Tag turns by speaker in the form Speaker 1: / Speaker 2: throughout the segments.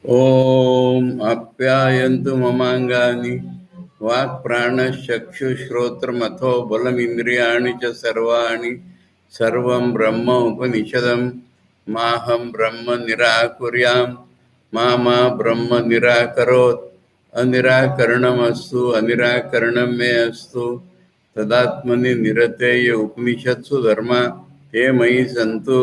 Speaker 1: ओम आप्यायन्तु ममांगानि वाक्प्राणश्चक्षुश्रोत्रमथो बलमिन्द्रियाणि च सर्वाणि सर्वं ब्रह्म उपनिषदं माहं ब्रह्म निराकुर्याम् मा ब्रह्म निराकरोत् अनिराकरणमस्तु अनिराकरणं मे अस्तु तदात्मनि निरतेय उपनिषत्सु धर्मा ते मयि सन्तु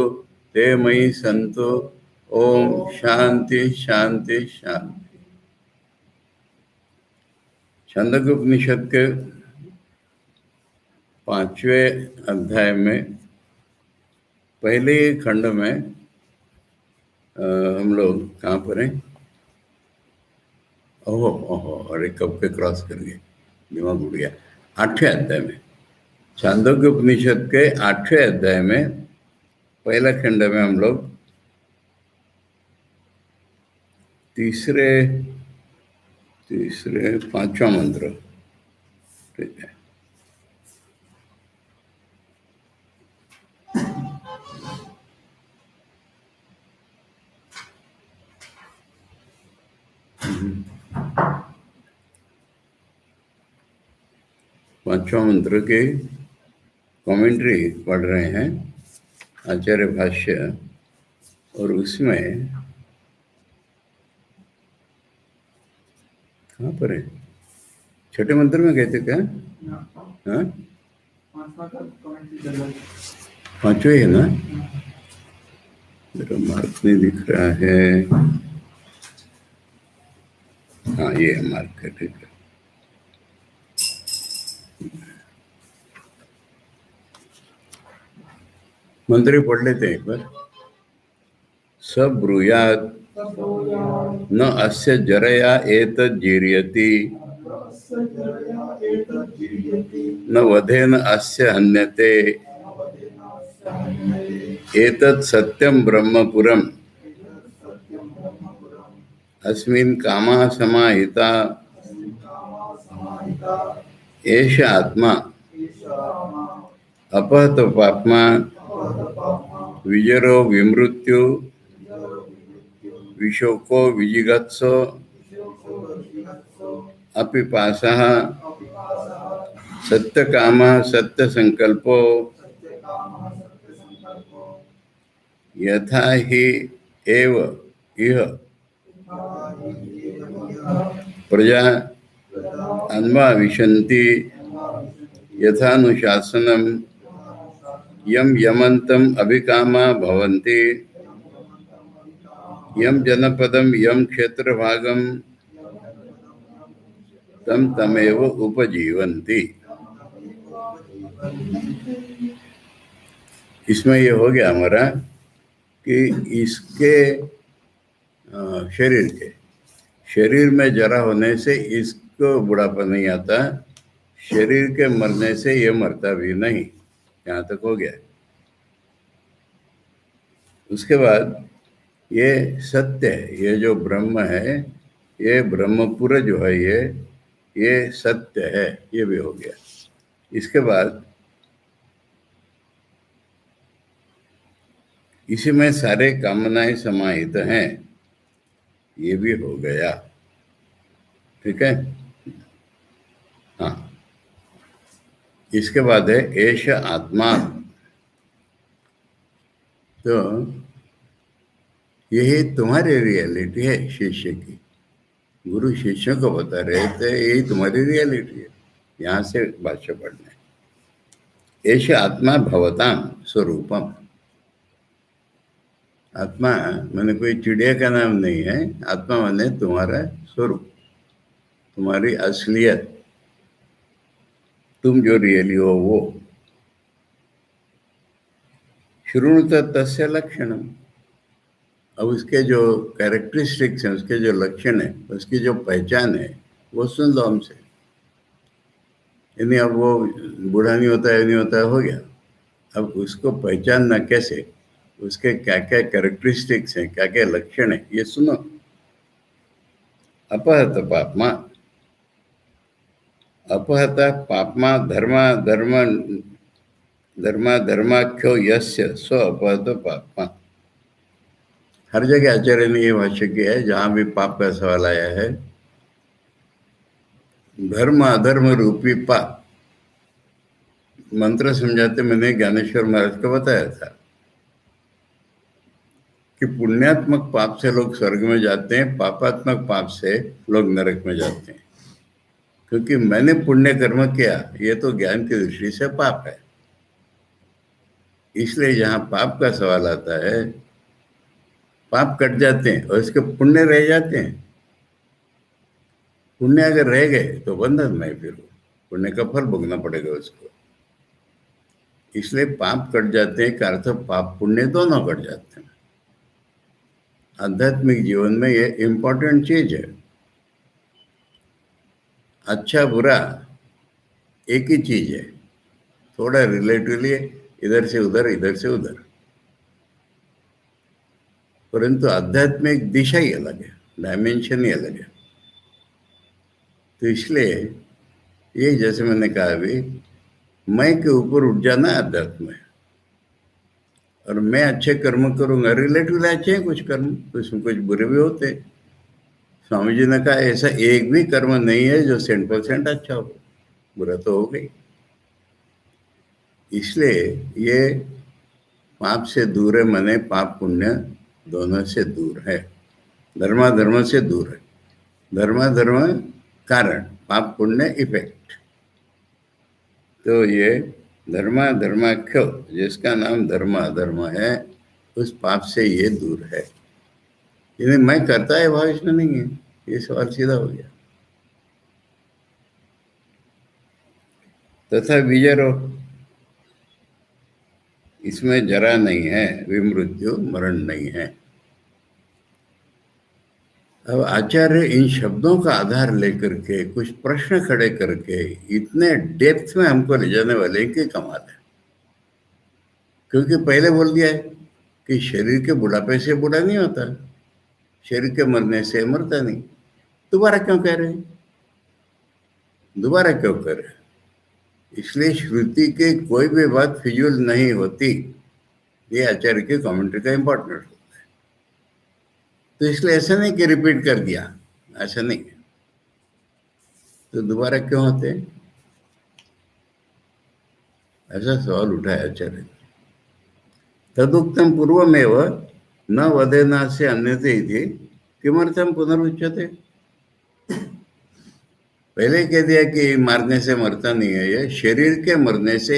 Speaker 1: ते मयि सन्तु। ओम शांति शांति शांति। छंदोग्य उपनिषद के 5वें अध्याय में पहले खंड में हम लोग कहाँ पर हैं? ओहो ओहो, अरे कब के क्रॉस कर गए, दिमाग उड़ गया। 8वें अध्याय में, छांदोग्य उपनिषद के 8वें अध्याय में पहला खंड में हम लोग तीसरे 5वां मंत्र, ठीक है। पांचवा मंत्र के कमेंट्री पढ़ रहे हैं, आचार्य भाष्य, और उसमें कहाँ पर है? छठे मंत्र में कहते क्या? हाँ, पांचवा है ना? मेरा मार्क नहीं दिख रहा है। हाँ, ये है मार्क, है, ठीक है। मंत्री पढ़ लेते हैं एक बार। सब ब्रूयात् न अस्य जरया एतज्जीर्यति न वधेन अस्य हन्यते एतत् सत्यं ब्रह्मपुरम् अस्मिन् कामः समाहिता एष आत्मा अपहत पाप्मा विजरो विमृत्यु विशोको विजिगत्सो अपिपासः सत्यकामः सत्यसंकल्पो यथा हि एव इह प्रजा अन्वाविशन्ति यथानुशासनं यम यमन्तम् अभिकामा भवन्ति यम जनपदं यम क्षेत्रभागं तम तमेव उपजीवन्ति। इसमें ये हो गया हमारा कि इसके शरीर में जरा होने से इसको बुढ़ापा नहीं आता, शरीर के मरने से ये मरता भी नहीं। यहाँ तक हो गया। उसके बाद ये सत्य है, ये जो ब्रह्म है, ये ब्रह्मपुर जो है, ये सत्य है, ये भी हो गया। इसके बाद इसी में सारे कामनाएं समाहित हैं, ये भी हो गया, ठीक है। हाँ, इसके बाद है एष आत्मा। तो यही तुम्हारी रियलिटी है शिष्य की। गुरु शिष्य को बता रहे थे यही तुम्हारी रियलिटी है। यहाँ से भाष्य पढ़ना है। एष आत्मा भवताम स्वरूपम। आत्मा माने कोई चिड़िया का नाम नहीं है। आत्मा माने तुम्हारा स्वरूप, तुम्हारी असलियत, तुम जो रियली हो वो। शृणुत तस्य लक्षणम। अब उसके जो कैरेक्टरिस्टिक्स हैं, उसके जो लक्षण है, उसकी जो पहचान है, वो सुन लो हमसे। यानी अब वो बूढ़ा नहीं होता है, नहीं होता है, हो गया। अब उसको पहचानना कैसे, उसके क्या क्या कैरेक्टरिस्टिक्स हैं, क्या क्या लक्षण है, ये सुनो। अपहत पापमा, अपहत पापमा धर्माख्यो यस्य स्व अपहत पापमा। हर जगह आचार्य ने ये भाष्य किया है, जहां भी पाप का सवाल आया है, धर्म अधर्म रूपी पाप, मंत्र समझाते मैंने ज्ञानेश्वर महाराज को बताया था कि पुण्यात्मक पाप से लोग स्वर्ग में जाते हैं, पापात्मक पाप से लोग नरक में जाते हैं। क्योंकि मैंने पुण्य कर्म किया, ये तो ज्ञान की दृष्टि से पाप है। इसलिए जहां पाप का सवाल आता है, पाप कट जाते हैं और इसके पुण्य रह जाते हैं। पुण्य अगर रह गए तो बंधन में, फिर पुण्य का फल भोगना पड़ेगा उसको। इसलिए पाप कट जाते हैं का अर्थ पाप पुण्य दोनों कट जाते हैं। आध्यात्मिक जीवन में ये इंपॉर्टेंट चीज है। अच्छा बुरा एक ही चीज है, थोड़ा रिलेटिवली इधर से उधर, इधर से उधर, परंतु आध्यात्मिक दिशा ही अलग है, डायमेंशन ही अलग है। तो इसलिए ये जैसे मैंने कहा अभी, मैं के ऊपर उठ जाना अध्यात्म है। और मैं अच्छे कर्म करूंगा, रिलेटिवली अच्छे हैं कुछ कर्म, उसमें कुछ बुरे भी होते हैं। स्वामी जी ने कहा ऐसा एक भी कर्म नहीं है जो 100% अच्छा हो, बुरा तो हो गई। इसलिए ये पाप से दूर है, माने पाप पुण्य दोनों से दूर है, धर्माधर्म से दूर है। धर्माधर्म कारण, पाप पुण्य इफेक्ट। तो ये धर्माधर्माख्य, जिसका नाम धर्म अधर्म है, उस पाप से ये दूर है। यानी मैं करता है भाव इसमें नहीं है, ये सवाल सीधा हो गया। तथा विजरो, इसमें जरा नहीं है, विमृत्यु मरण नहीं है। अब आचार्य इन शब्दों का आधार लेकर के कुछ प्रश्न खड़े करके इतने डेप्थ में हमको ले जाने वाले की कमाल है। क्योंकि पहले बोल दिया है कि शरीर के बुढ़ापे से बूढ़ा नहीं होता, शरीर के मरने से मरता नहीं। दोबारा क्यों कह रहे हैं, दोबारा क्यों कह रहे हैं? इसलिए श्रुति की कोई भी बात फिजूल नहीं होती, ये आचार्य के कमेंट्री का इंपॉर्टेंट होता है। तो इसलिए ऐसा नहीं कि रिपीट कर दिया, ऐसा नहीं है। तो दोबारा क्यों होते हैं, ऐसा सवाल उठाया आचार्य ने। तदुक्तम पूर्वमेव न वदेना से अन्यते इति किमर्थम पुनरुच्यते। पहले कह दिया कि मारने से मरता नहीं है, ये शरीर के मरने से,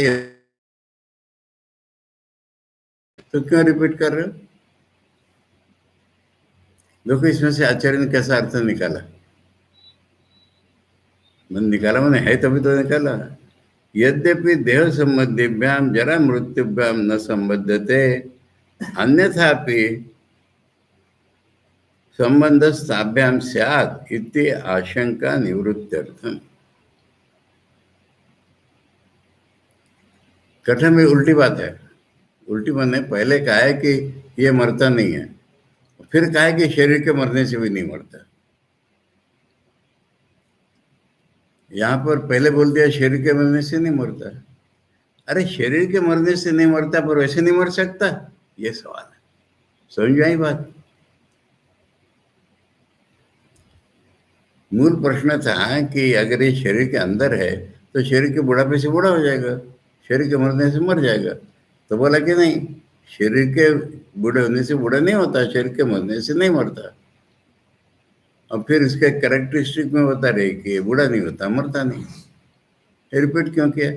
Speaker 1: तो क्यों रिपीट कर रहे हो? देखो इसमें से आचार्य ने कैसा अर्थ निकाला, मन निकाला मैंने, है तभी तो निकाला। यद्यपि देह संबंधिभ्याम जरा मृत्युभ्याम न संबद्धते, अन्यथापि संबंध स्थाभ्याम स्यात् इति आशंका निवृत्त्यर्थम। कठिन में उल्टी बात है। उल्टी मैंने पहले कहा है कि ये मरता नहीं है, फिर कहा है कि शरीर के मरने से भी नहीं मरता। यहाँ पर पहले बोल दिया शरीर के मरने से नहीं मरता। अरे शरीर के मरने से नहीं मरता पर वैसे नहीं मर सकता, ये सवाल है। समझ में आई बात? मूल प्रश्न था कि अगर ये शरीर के अंदर है तो शरीर के बुढ़ापे से बूढ़ा हो जाएगा, शरीर के मरने से मर जाएगा। तो बोला कि नहीं, शरीर के बूढ़े होने से बूढ़ा नहीं होता, शरीर के मरने से नहीं मरता। और फिर इसके कैरेक्टरिस्टिक में बता रहे कि बूढ़ा नहीं होता, मरता नहीं। रिपीट क्यों किया?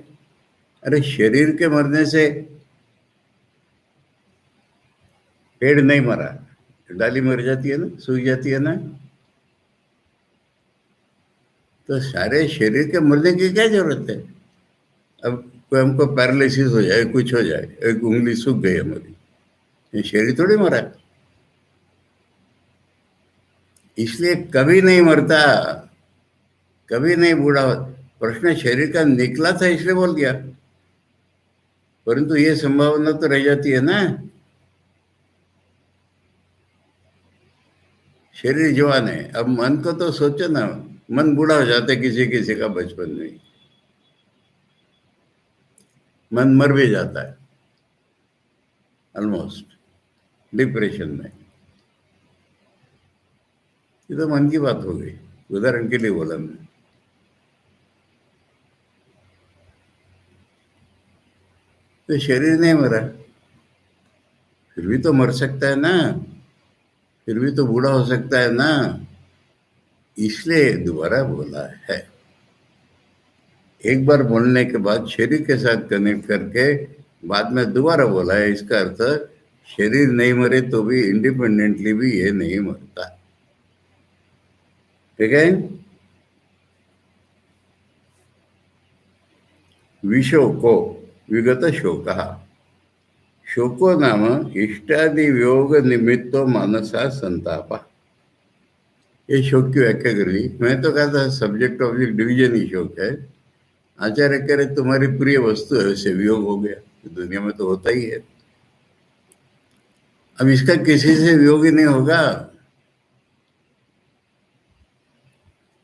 Speaker 1: अरे शरीर के मरने से पेड़ नहीं मरा, डाली मर जाती है ना, सूख जाती है ना। तो सारे शरीर के मरने की क्या जरूरत है? अब कोई हमको पैरालिसिस हो जाए, कुछ हो जाए, एक उंगली सूख गई हमारी, ये शरीर थोड़ी मरा है। इसलिए कभी नहीं मरता, कभी नहीं बूढ़ा होता। प्रश्न शरीर का निकला था इसलिए बोल दिया, परंतु ये संभावना तो रह जाती है ना। शरीर जवान है, अब मन को तो सोचो ना, मन बूढ़ा हो जाता है किसी किसी का बचपन में ही, मन मर भी जाता है ऑलमोस्ट डिप्रेशन में। ये तो मन की बात हो गई, उदाहरण के लिए बोला मैं। तो शरीर नहीं मरा, फिर भी तो मर सकता है ना, फिर भी तो बूढ़ा हो सकता है ना, इसलिए दोबारा बोला है। एक बार बोलने के बाद शरीर के साथ कनेक्ट करके बाद में दोबारा बोला है, इसका अर्थ शरीर नहीं मरे तो भी इंडिपेंडेंटली भी ये नहीं मरता। ठीक है। विशोको विगत शोक, शोको नाम इष्टादि वियोग निमित्तो मानसा संताप। ये शोक की व्याख्या कर ली। मैं तो कहा था सब्जेक्ट ऑब्जेक्ट डिवीजन ही शोक है। आचार्य कह रहे तुम्हारी प्रिय वस्तु है उसे वियोग हो गया, दुनिया में तो होता ही है। अब इसका किसी से वियोग ही नहीं होगा,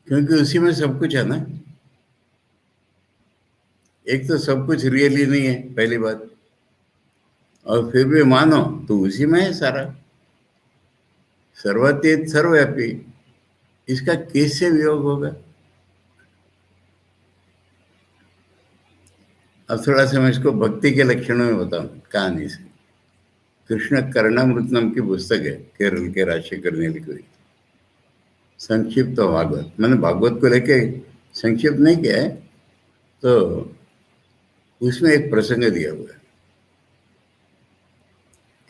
Speaker 1: क्योंकि उसी में सब कुछ है ना। एक तो सब कुछ रियली नहीं है पहली बात, और फिर भी मानो तो उसी में है सारा, सर्वातीत सर्वव्यापी। इसका किससे वियोग होगा? अब थोड़ा सा मैं इसको भक्ति के लक्षणों में बताऊं कहानी से। कृष्ण कर्णामृतम की पुस्तक है, केरल के राजशेखर ने लिखी हुई, संक्षिप्त भागवत। मैंने भागवत को लेके संक्षिप्त नहीं किया है, तो उसमें एक प्रसंग दिया हुआ है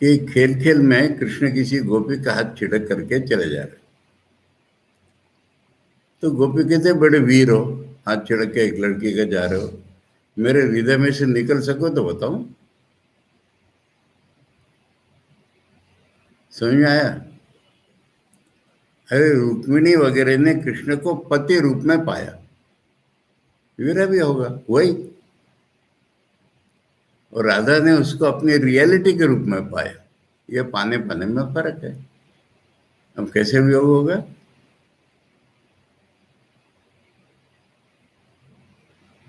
Speaker 1: कि खेल खेल में कृष्ण किसी गोपी का हाथ छिड़क करके चले जा रहे, तो गोपी कहते बड़े वीर हो, हाथ छिड़क के एक लड़की का जा रहे हो, मेरे हृदय में से निकल सको तो बताओ। समझ में आया? अरे रुक्मिणी वगैरह ने कृष्ण को पति रूप में पाया, वीरा भी होगा वही, और राधा ने उसको अपनी रियलिटी के रूप में पाया। ये पाने पाने में फर्क है। अब कैसे वियोग होगा?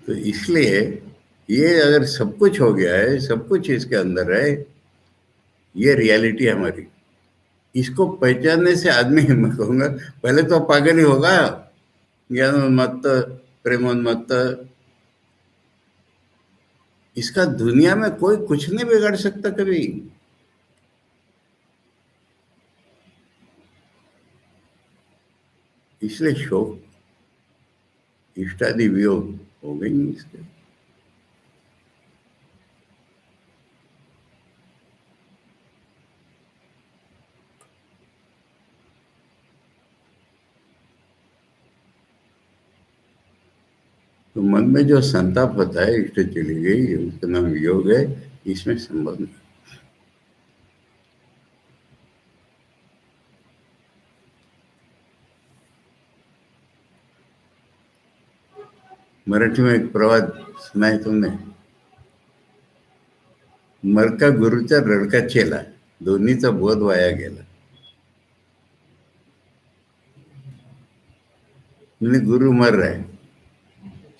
Speaker 1: तो इसलिए ये अगर सब कुछ हो गया है, सब कुछ इसके अंदर है, ये रियलिटी हमारी, इसको पहचानने से आदमी, मैं कहूँगा पहले तो पागल ही होगा, ज्ञानोन्मत्त, प्रेमोन्मत्त। इसका दुनिया में कोई कुछ नहीं बिगाड़ सकता कभी। इसलिए शोक इष्टादि वियोग हो गई नहीं इसके। तो मन में जो संताप होता है, इष्ट चली गई, उसका नाम वियोग है, इसमें संबंध है। मराठी में एक प्रवाद सुना है तुमने? मरका गुरुचा रडका चेला, दोन्हीचा बोध वाया गेला। म्हणजे गुरु मर रहा है,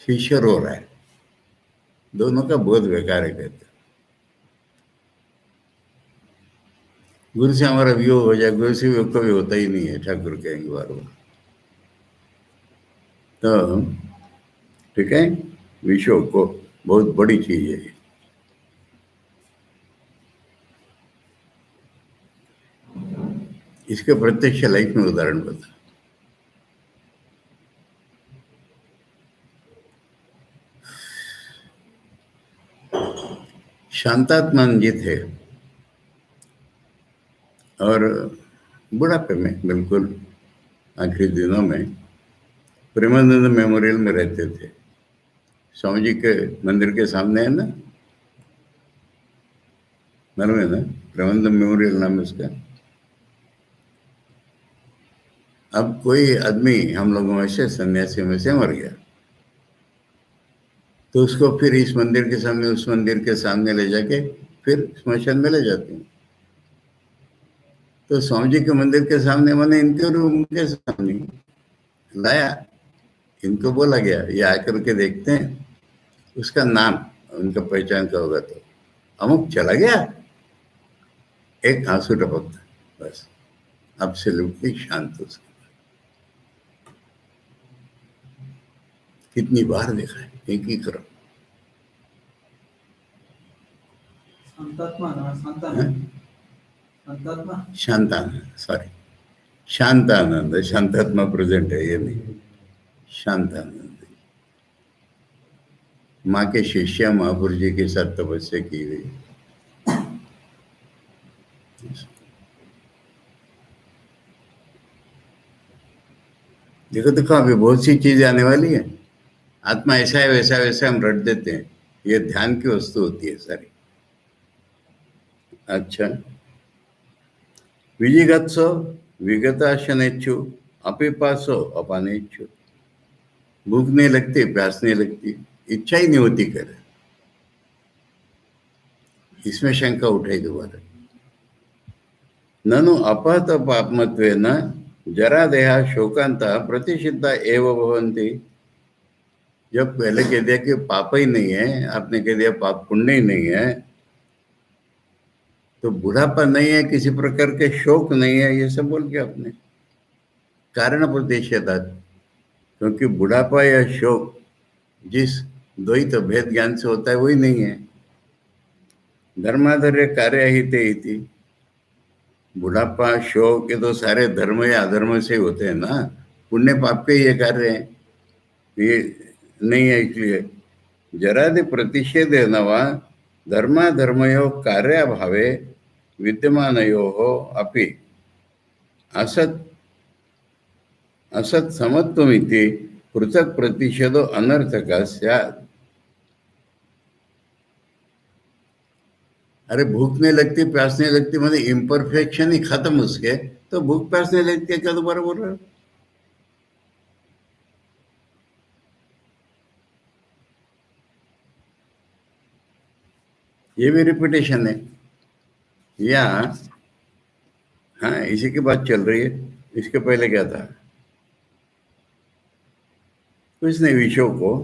Speaker 1: शिष्य रो रहा है, दोनों का बोध बेकार है कहते। गुरु से हमारा वियोग हो जाए, गुरु से वियोग कभी होता ही नहीं है, ठाकुर कहेंगे बार बार। तो ठीक है, विश्व को बहुत बड़ी चीज है। इसके प्रत्यक्ष लाइफ में उदाहरण बता। शांतात्मा जी थे, और बुढ़ापे में बिल्कुल आखिरी दिनों में प्रेमानंद मेमोरियल में रहते थे। स्वामी जी के मंदिर के सामने है ना, मालूम है ना, प्रेमानंद मेमोरियल नाम है उसका। अब कोई आदमी हम लोगों में से, सन्यासी में से मर गया, तो उसको फिर इस मंदिर के सामने, उस मंदिर के सामने ले जाके फिर स्मशान में ले जाते हैं। तो स्वामी जी के मंदिर के सामने, मैंने इनके रूम के सामने लाया, इनको बोला गया ये आकर के देखते हैं, उसका नाम उनका पहचान का होगा तो अमुक चला गया, एक आंसू टपकता, बस एब्सोल्युटली शांत उसका। कितनी बार देखा है एक ही क्रम। शांतानंद, सॉरी, शांतानंद, शांतात्मा प्रेजेंट है ये नहीं, शांतानंद माँ के शिष्य महापुर जी के साथ तपस्या की गई। देखो देखो अभी बहुत सी चीजें आने वाली है। आत्मा ऐसा है वैसा वैसा हम रट देते हैं, ये ध्यान की वस्तु होती है सारी। अच्छा, विजिगत्सो विगताशनेच्छु अपिपासो अपानेच्छु। भूख नहीं लगती, प्यास नहीं लगती, इच्छा ही नहीं होती कर, इसमें शंका उठाई दोबारा। ननु अपहत पापमत्वेन जरा देहा शोकांता प्रतिषिद्धा एव भवन्ति। जब पहले कह दिया कि पाप ही नहीं है, आपने कह दिया पाप पुण्य ही नहीं है, तो बुढ़ापा नहीं है, किसी प्रकार के शोक नहीं है, ये सब बोल के आपने कारण प्रतिषेधात। क्योंकि बुढ़ापा या शोक जिस द्वैत भेद ज्ञान से होता है वही नहीं है। धर्माधर्य कार्य ही ते, बुढ़ापा शोक ये तो सारे धर्म या अधर्म से होते हैं ना, पुण्य पाप के ये कार्य हैं, ये नहीं है। इसलिए जरादि प्रतिषेध नवा धर्माधर्मयो कार्याभावे विद्यमानयो अपि असत असत समत्वमिति पृथक प्रतिषेधो अनर्थक स्यात्। अरे भूख नहीं लगती, प्यास नहीं लगती, मतलब इम्परफेक्शन ही खत्म उसके, तो भूख प्यास नहीं लगती है क्या दोबारा बोल रहे हो? ये भी रिपीटेशन है या? हाँ, इसी की बात चल रही है। इसके पहले क्या था? कुछ नहीं, विषयों को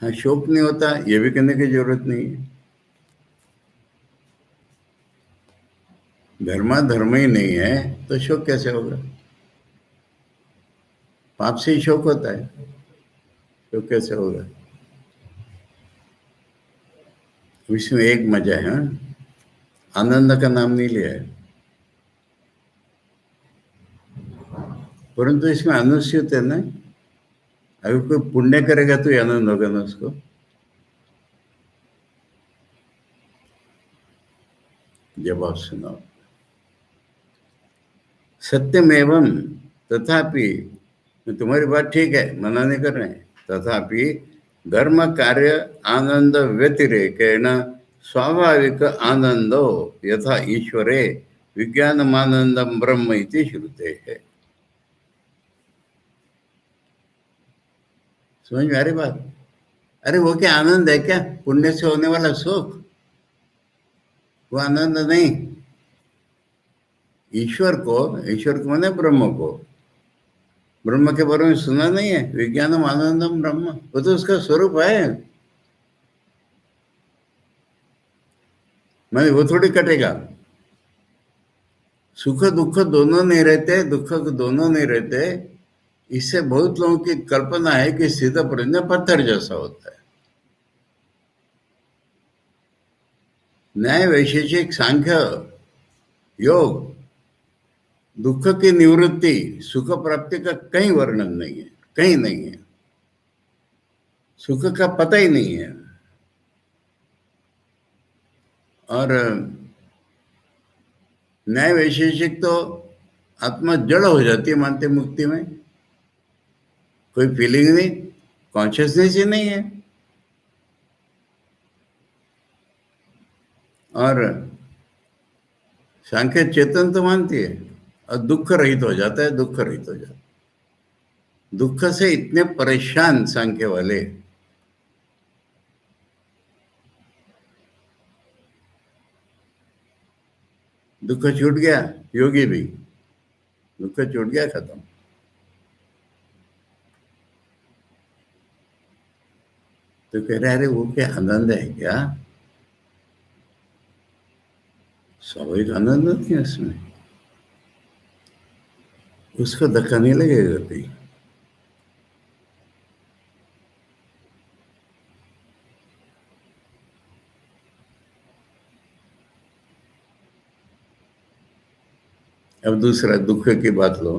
Speaker 1: हाँ शोक नहीं होता, ये भी कहने की जरूरत नहीं है। धर्मा धर्म ही नहीं है तो शोक कैसे होगा? पाप से ही शोक होता है, शोक कैसे होगा? इसमें एक मजा है, आनंद का नाम नहीं लिया है, परंतु इसमें अनुस्यूत है ना। अगर कोई पुण्य करेगा तो आनंद होगा ना उसको। जवाब सुनाओ। सत्यम एवं तथापि, तुम्हारी बात ठीक है, मना नहीं कर रहे हैं, तथापि धर्म कार्य आनंद व्यतिरेकेण स्वाभाविक आनंदो यथा ईश्वरे विज्ञानमानंदम ब्रह्म इति श्रुते है। समझ में आ रही बात? अरे वो क्या आनंद है क्या? पुण्य से होने वाला सुख, वो आनंद नहीं। ईश्वर को माने ब्रह्म को, ब्रह्म के बारे में सुना नहीं है? विज्ञानम आनंदम ब्रह्म, वो तो उसका स्वरूप है। मैं वो थोड़ी कटेगा। सुख दुख दोनों नहीं रहते, दुख दोनों नहीं रहते। इससे बहुत लोगों की कल्पना है कि सीधा प्रज्ञा पत्थर जैसा होता है। न्याय वैशेषिक सांख्य योग दुख की निवृत्ति सुख प्राप्ति का कहीं वर्णन नहीं है, कहीं नहीं है। सुख का पता ही नहीं है। और न्याय वैशेषिक तो आत्मा जड़ हो जाती है मानते मुक्ति में, कोई फीलिंग नहीं, कॉन्शियसनेस ही नहीं है। और सांख्य चेतन तो मानती है और दुख रहित हो जाता है, दुख रहित हो जाता है। दुख से इतने परेशान सांख्य वाले, दुख छूट गया, योगी भी दुख छूट गया, खत्म। तो कह रहे अरे वो क्या आनंद है क्या? स्वाभाविक आनंद नहीं है उसमें। उसको धक्का नहीं लगेगा कहीं। अब दूसरा दुख की बात लो।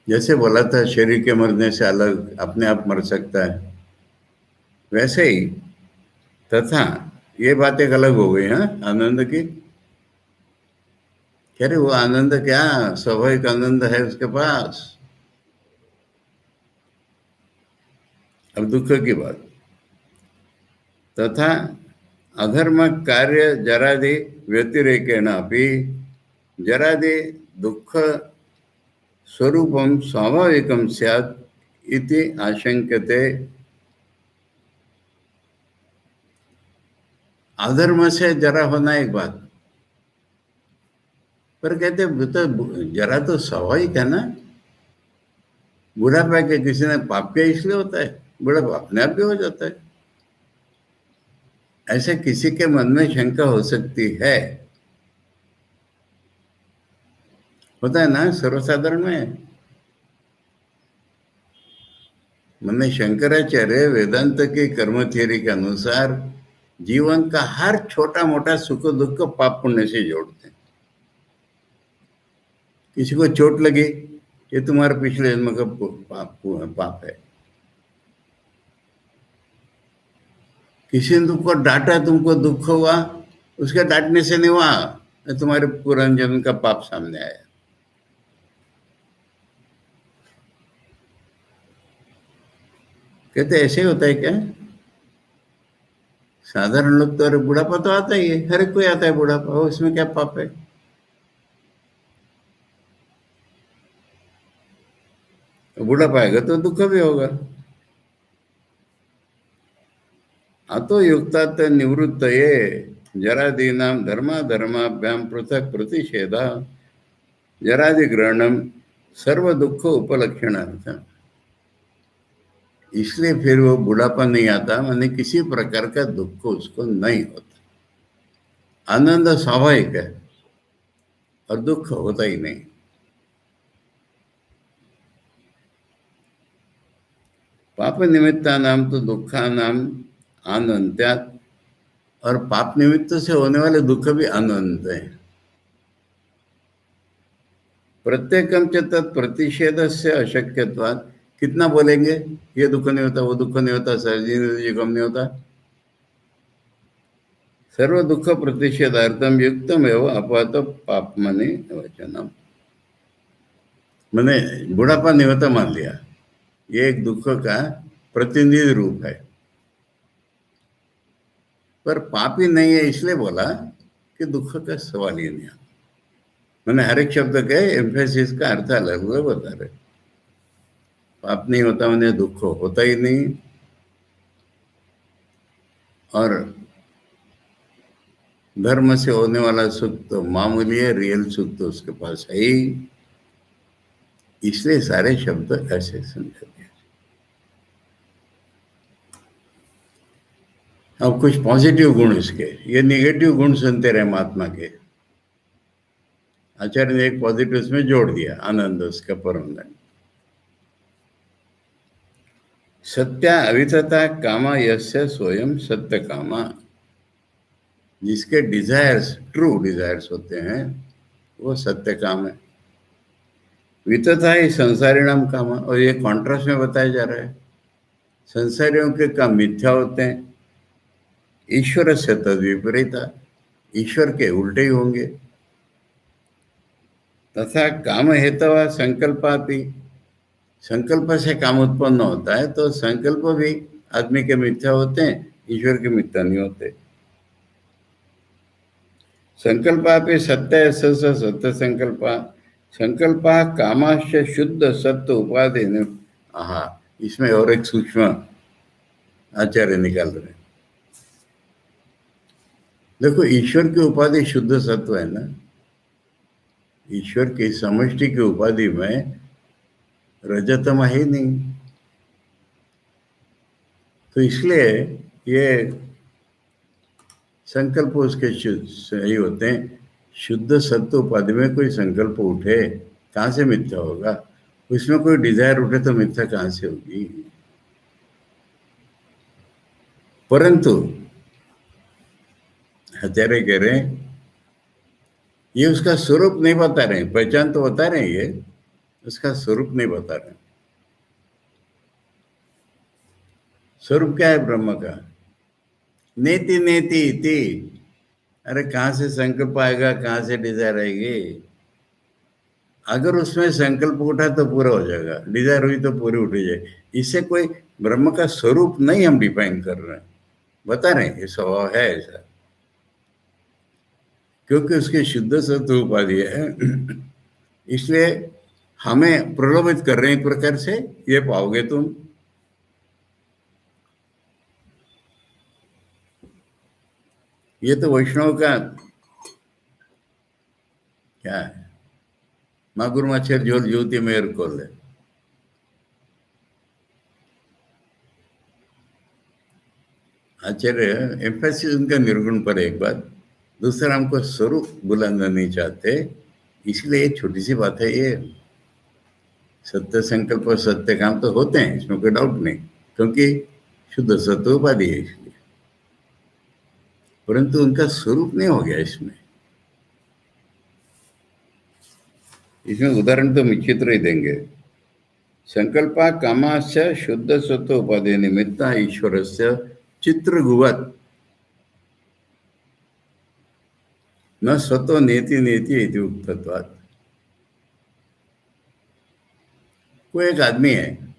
Speaker 1: जैसे बोला था शरीर के मरने से अलग अपने आप मर सकता है, वैसे ही तथा ये बात एक अलग हो गई, हाँ, आनंद की। कह रहे वो आनंद क्या, स्वाभाविक आनंद है उसके पास। अब दुख की बात। तथा अधर्म कार्य जरादि व्यतिरेकेण अपि जरादि दुख स्वरूपम स्वाभाविकम स्यात् इति आशंक्यते। अधर्म से जरा होना एक बात, पर कहते तो जरा तो स्वाभाविक है ना। बुढ़ापा के किसी ने पाप किया इसलिए होता है, बुढ़ापा अपने आप भी हो जाता है। ऐसे किसी के मन में शंका हो सकती है, होता है ना सर्वसाधारण में। मैंने शंकराचार्य वेदांत के कर्म थियरी के अनुसार जीवन का हर छोटा मोटा सुख दुख पाप पुण्य से जोड़ते हैं। किसी को चोट लगी, ये तुम्हारे पिछले जन्म का पाप है। किसी ने तुमको डांटा, तुमको दुख हुआ, उसके डांटने से नहीं हुआ, तुम्हारे पुराने जन्म का पाप सामने आया। कहते ऐसे ही होता है क्या? साधारण लोग तो, अरे बुढ़ापा तो आता ही है, हर कोई आता है बुढ़ापा, हो इसमें क्या पाप है? बुढ़ापा आएगा तो दुख भी होगा। अतो युक्तात् निवृत्तये जरादीनां धर्माधर्माभ्यां पृथक प्रतिषेध जरादि ग्रहणम सर्व दुख उपलक्षणार्थम। इसलिए फिर वो बुढ़ापा नहीं आता, माने किसी प्रकार का दुख उसको नहीं होता। आनंद स्वाभाविक है और दुख होता ही नहीं। पाप निमित्ता नाम तो दुखा नाम अनंत्यात्, और पाप निमित्त से होने वाले दुख भी अनंत है। प्रत्येकम च तत्प्रतिषेध से अशक्यत्वात्। कितना बोलेंगे ये दुख नहीं होता, वो दुख नहीं होता, सर्दी कम नहीं होता। सर्व दुख प्रतिषेधार्थम युक्तम एवं अपहत पापमनि वचनम। मैंने बुढ़ापा नहीं होता मान लिया, ये एक दुख का प्रतिनिधि रूप है, पर पाप ही नहीं है इसलिए बोला कि दुख का सवाल ही नहीं आता। मैंने हर एक शब्द के एम्फेसिस का अर्थ अलग हुआ बता रहे। पाप नहीं होता मैंने दुख होता ही नहीं, और धर्म से होने वाला सुख तो मामूली है, रियल सुख तो उसके पास है ही। इसलिए सारे शब्द ऐसे समझा दिए। अब कुछ पॉजिटिव गुण इसके, ये नेगेटिव गुण सुनते रहे महात्मा के। आचार्य ने एक पॉजिटिव इसमें जोड़ दिया, आनंद उसका परमानंद। सत्या अवितता कामा यस्य स्वयं सत्य कामा। जिसके डिजायर्स ट्रू डिजायर्स होते हैं वो सत्य काम है। वितता ही संसारी नाम कामा, और ये कॉन्ट्रास्ट में बताया जा रहा है। संसारियों के काम मिथ्या होते हैं, ईश्वर से तद विपरीता, ईश्वर के उल्टे ही होंगे। तथा काम हेतवा संकल्पापि, संकल्प से काम उत्पन्न होता है तो संकल्प भी आदमी के मिथ्या होते हैं, ईश्वर के मिथ्या नहीं होते। संकल्पापि सत्य सत्य संकल्प, संकल्प कामाश्य शुद्ध सत्य उपाधि। आहा, इसमें और एक सूक्ष्म आचार्य निकाल रहे हैं। देखो ईश्वर की उपाधि शुद्ध सत्व है ना, ईश्वर की समष्टि की उपाधि में रजतम है ही नहीं, तो इसलिए ये संकल्प उसके सही होते हैं। शुद्ध सत्व उपाधि में कोई संकल्प उठे कहाँ से मिथ्या होगा? उसमें कोई डिजायर उठे तो मिथ्या कहाँ से होगी? परंतु आचार्य कह रहे हैं ये उसका स्वरूप नहीं बता रहे, पहचान तो बता रहे हैं, ये उसका स्वरूप नहीं बता रहे। स्वरूप क्या है ब्रह्म का? नेति नेति इति। अरे कहाँ से संकल्प आएगा, कहाँ से डिजायर आएगी? अगर उसमें संकल्प उठा तो पूरा हो जाएगा, डिजायर हुई तो पूरी उठी जाएगी। इससे कोई ब्रह्म का स्वरूप नहीं हम डिफाइन कर रहे हैं, बता रहे हैं ये स्वभाव है ऐसा, क्योंकि उसके शुद्ध सत्व उपाधि है। इसलिए हमें प्रलोभित कर रहे हैं एक प्रकार से, ये पाओगे तुम। ये तो वैष्णव का क्या है, मागुर मच्छर झोल ज्योति मेयर कोल है। आचार्य एम्फेसिस उनका निर्गुण पर एक बात, दूसरा हमको स्वरूप बुलंद नहीं चाहते, इसलिए ये छोटी सी बात है ये। सत्य संकल्प और सत्य काम तो होते हैं, इसमें कोई डाउट नहीं, क्योंकि शुद्ध सत्य उपाधि है इसलिए, परंतु उनका स्वरूप नहीं हो गया इसमें। इसमें उदाहरण तो चित्र ही देंगे। संकल्पा कामास्य शुद्ध सत्व उपाधि निमित्त ईश्वरस्य चित्रगुवत् न स्वतो नेति नेति इति उक्तत्वात्। कोई एक आदमी है,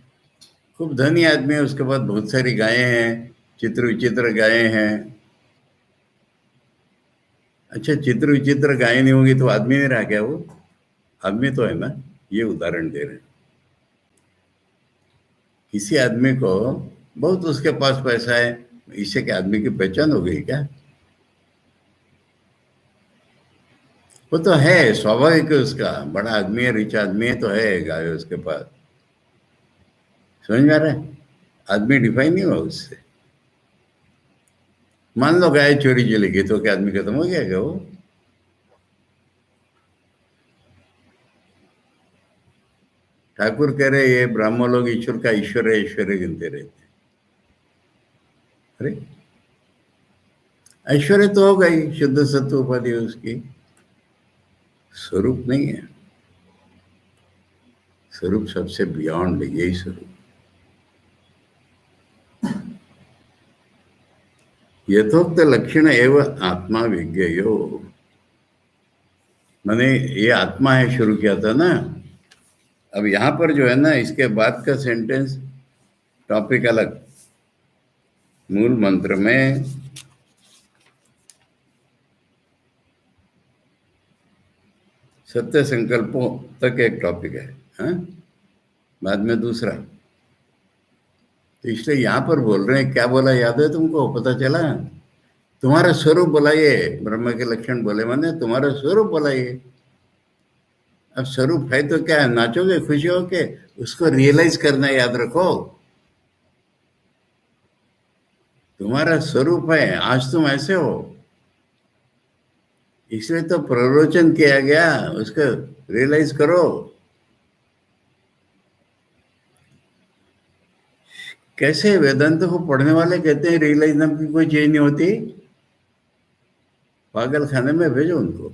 Speaker 1: खूब धनी आदमी है, उसके पास बहुत सारी गायें हैं, चित्र विचित्र गायें हैं। अच्छा, चित्र विचित्र गायें नहीं होगी तो आदमी नहीं रहा क्या? वो आदमी तो है ना। ये उदाहरण दे रहे हैं। किसी आदमी को बहुत उसके पास पैसा है, इससे क्या आदमी की पहचान हो गई क्या? वो तो है, स्वाभाविक है उसका, बड़ा आदमी है, रिच आदमी है तो है गाय उसके पास। समझ में आ रहा है? आदमी डिफाइन नहीं हुआ उससे। मान लो गाय चोरी चली गई तो क्या आदमी खत्म हो गया क्या वो? ठाकुर कह रहे ये ब्राह्मण लोग ईश्वर का ईश्वर है ऐश्वर्य गिनते रहते। अरे ऐश्वर्य तो होगा ही, शुद्ध सत्व उपाधि है उसकी, स्वरूप नहीं है। स्वरूप सबसे बियॉन्ड है, यही स्वरूप। यथोक्त लक्षण एवं आत्मा विज्ञेयो, मैंने ये आत्मा है शुरू किया था ना। अब यहां पर जो है ना, इसके बाद का सेंटेंस टॉपिक अलग। मूल मंत्र में सत्य संकल्पों तक एक टॉपिक है, हाँ? बाद में दूसरा। तो इसलिए यहां पर बोल रहे हैं, क्या बोला याद है तुमको? पता चला? तुम्हारा स्वरूप बोलाइए, ब्रह्म के लक्षण बोले मैंने, तुम्हारा स्वरूप बोलाइए। अब स्वरूप है तो क्या नाचोगे खुशी होके? उसको रियलाइज करना याद रखो। तुम्हारा स्वरूप है, आज तुम ऐसे हो, इसलिए तो प्ररोचन किया गया, उसको रियलाइज करो। कैसे वेदांत को पढ़ने वाले कहते हैं रियलाइज नाम की कोई चीज नहीं होती? पागल खाने में भेजो उनको।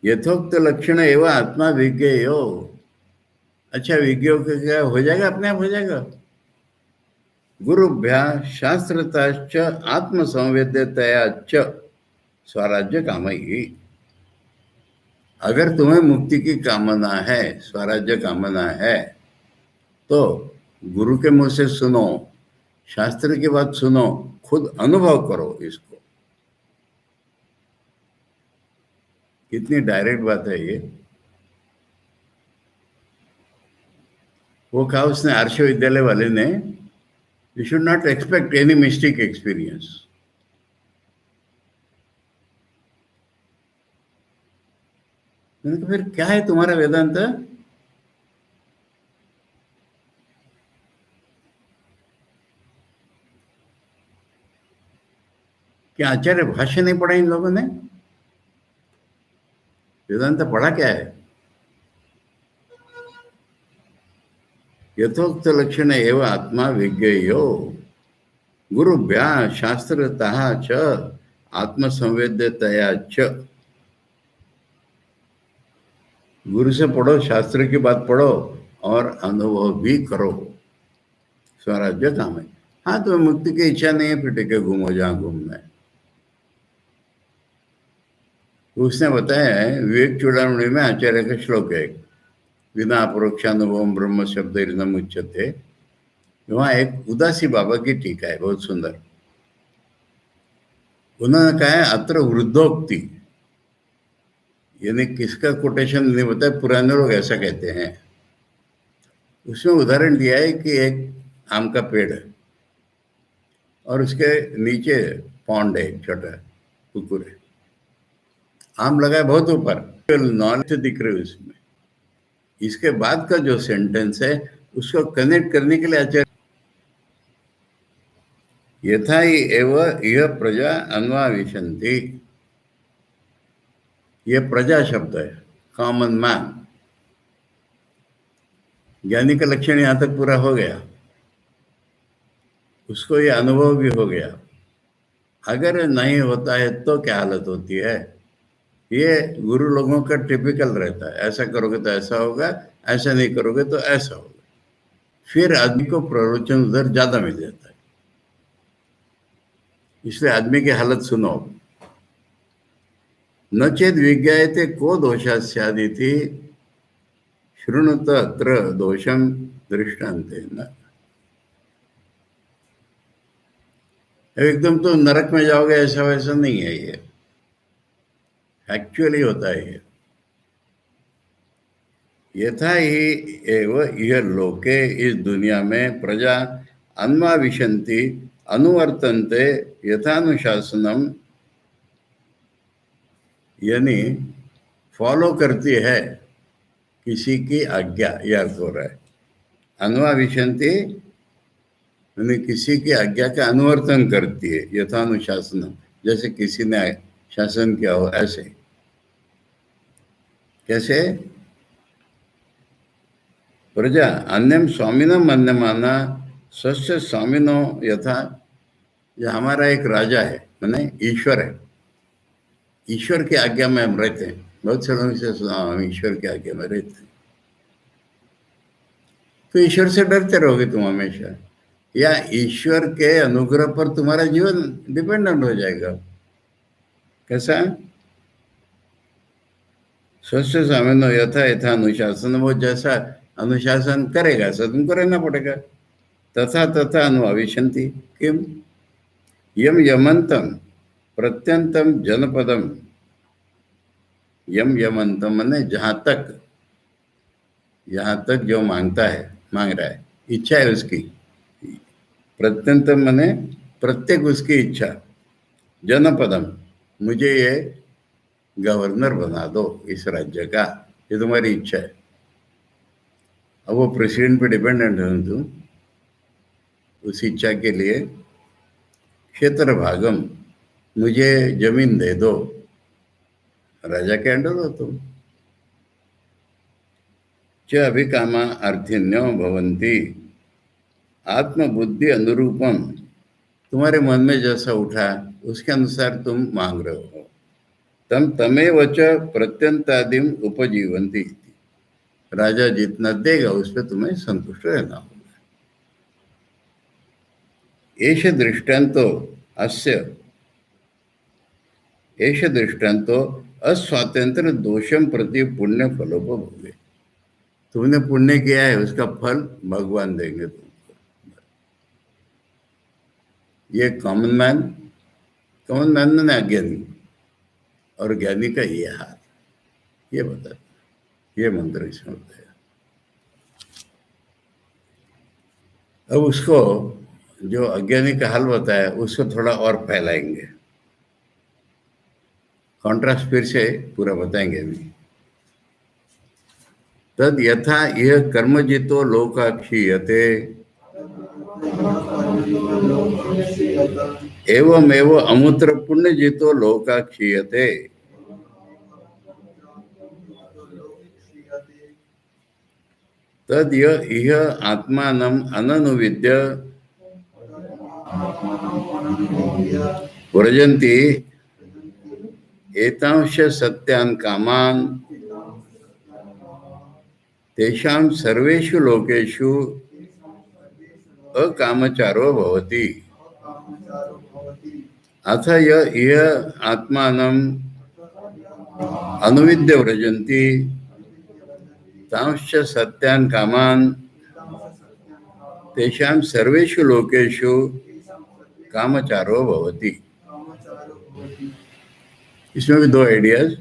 Speaker 1: यथोक्त लक्षण एवं आत्मा विज्ञेय हो। अच्छा, विज्ञ क्या हो जाएगा? अपने आप हो जाएगा। गुरुभ्या शास्त्रताश्च आत्मसंवेद्यतया च स्वराज्य काम ही। अगर तुम्हें मुक्ति की कामना है, स्वराज्य कामना है, तो गुरु के मुंह से सुनो, शास्त्र की बात सुनो, खुद अनुभव करो इसको। कितनी डायरेक्ट बात है ये। वो कहा उसने, आर्ष विद्यालय वाले ने, you should not expect any mystic experience. मैंने कहा फिर क्या है तुम्हारा वेदांत? क्या आचार्य भाष्य नहीं पढ़ा इन लोगों ने? वेदांत पढ़ा क्या है? यथोक्त लक्षण एवं आत्मा विज्ञेयो गुरुभ्या शास्त्रतः च आत्मसंवेद्यतया च। गुरु से पढ़ो, शास्त्र की बात पढ़ो और अनुभव भी करो, स्वराज्य काम है। हाँ, तो मुक्ति की इच्छा नहीं है, फिर टिके घूमो जहाँ घूमना है। उसने बताया है, विवेक चूड़ामणि में आचार्य का श्लोक है, बिना अपरोक्षानुभव ब्रह्म शब्द न उच्यते। वहाँ एक उदासी बाबा की टीका है, बहुत सुंदर। उन्होंने कहा है, अत्र वृद्धोक्ति, यानी किसका कोटेशन नहीं बताया, पुराने लोग ऐसा कहते हैं। उसमें उदाहरण दिया है कि एक आम का पेड़ है और उसके नीचे पॉन्ड है, छोटा पुकुर है, आम लगा है बहुत ऊपर, नॉलेज दिख रही है उसमें। इसके बाद का जो सेंटेंस है उसको कनेक्ट करने के लिए आचार्य, यथा ही एव यह प्रजा अन्वाविशन्ति, ये प्रजा शब्द है, कॉमन मैन। ज्ञानी का लक्षण यहां तक पूरा हो गया, उसको ये अनुभव भी हो गया। अगर नहीं होता है तो क्या हालत होती है? ये गुरु लोगों का टिपिकल रहता है, ऐसा करोगे तो ऐसा होगा, ऐसा नहीं करोगे तो ऐसा होगा। फिर आदमी को प्रवचन उधर ज्यादा मिल जाता है। इसलिए आदमी की हालत सुनो। न चेद विज्ञायते को दोषा स्यादिति शृणुत अत्र दोषम दृष्टान्तेन। एकदम तो नरक में जाओगे ऐसा वैसा नहीं है, ये एक्चुअली होता है। ये यथा ही एव यह लोके, इस दुनिया में प्रजा अन्वाविशन्ति अनुवर्तन्ते यथानुशासनम, यानी फॉलो करती है किसी की आज्ञा, यह अर्थ हो रहा है। अन्वाविशन्ति यानी किसी की आज्ञा का अनुवर्तन करती है, यथानुशासनम, जैसे किसी ने शासन किया हो ऐसे। कैसे? प्रजा अन्यम स्वामिनम मन्यमाना स्वस्य स्वामिनो यथा, जो हमारा एक राजा है, माने ईश्वर है, ईश्वर की आज्ञा में हम रहते हैं। बहुत से लोगों से सुना, हम ईश्वर की आज्ञा में रहते हैं, तो ईश्वर से डरते रहोगे तुम हमेशा, या ईश्वर के अनुग्रह पर तुम्हारा जीवन डिपेंडेंट हो जाएगा। कैसा? स्वस्य स्वामिनो यथा यथा अनुशासन, वो जैसा अनुशासन करेगा ऐसा तुमको रहना पड़ेगा। तथा तथा अनुविशन्ति किम यम यमंतम प्रत्यंतम जनपदम, यम यमंतम माने जहां तक जो मांगता है, मांग रहा है, इच्छा है उसकी। प्रत्यंतम माने प्रत्येक उसकी इच्छा। जनपदम, मुझे ये गवर्नर बना दो इस राज्य का, ये तुम्हारी इच्छा है। अब वो प्रेसिडेंट पे डिपेंडेंट है तुम, उस इच्छा के लिए। क्षेत्र भागम, मुझे जमीन दे दो, राजा के अंडर हो तुम। च अभिकामा अर्थिन्यो भवंती, आत्मबुद्धि अनुरूपम, तुम्हारे मन में जैसा उठा उसके अनुसार तुम मांग रहे हो। तम तमेव च प्रत्यंतादिम उपजीवंती, राजा जितना देगा उस पर तुम्हें संतुष्ट रहना होगा। एष दृष्टान्तो अस्य, एष दृष्टान्तो अस्वातंत्र दोषम प्रति पुण्य फलोपभोगे, तुमने पुण्य किया है उसका फल भगवान देंगे तुमको। ये कॉमन मैन ने अज्ञानी, और ज्ञानी का ये हाथ, ये बता, ये मंत्र इसमें बताया। अब उसको जो अज्ञानी का हल बताया उसको थोड़ा और फैलाएंगे, कॉन्ट्रास्ट फिर से पूरा बताएंगे अभी। तद यथा यह कर्मजितो लोकाक्षीयते एवमेव अमूत्र पुण्यजितो लोकाक्षीयते, तद इह आत्मानम अननुविद्य व्रजन्ति एतांश सत्यान् कामान् तेषां सर्वेषु लोकेषु अकामचारो भवति। अथ इह आत्मानम् अनुविद्य व्रजन्ति तांश्च सत्यान् कामान् तेषां सर्वेषु लोकेषु कामचारो भवति। इसमें भी दो आइडियाज।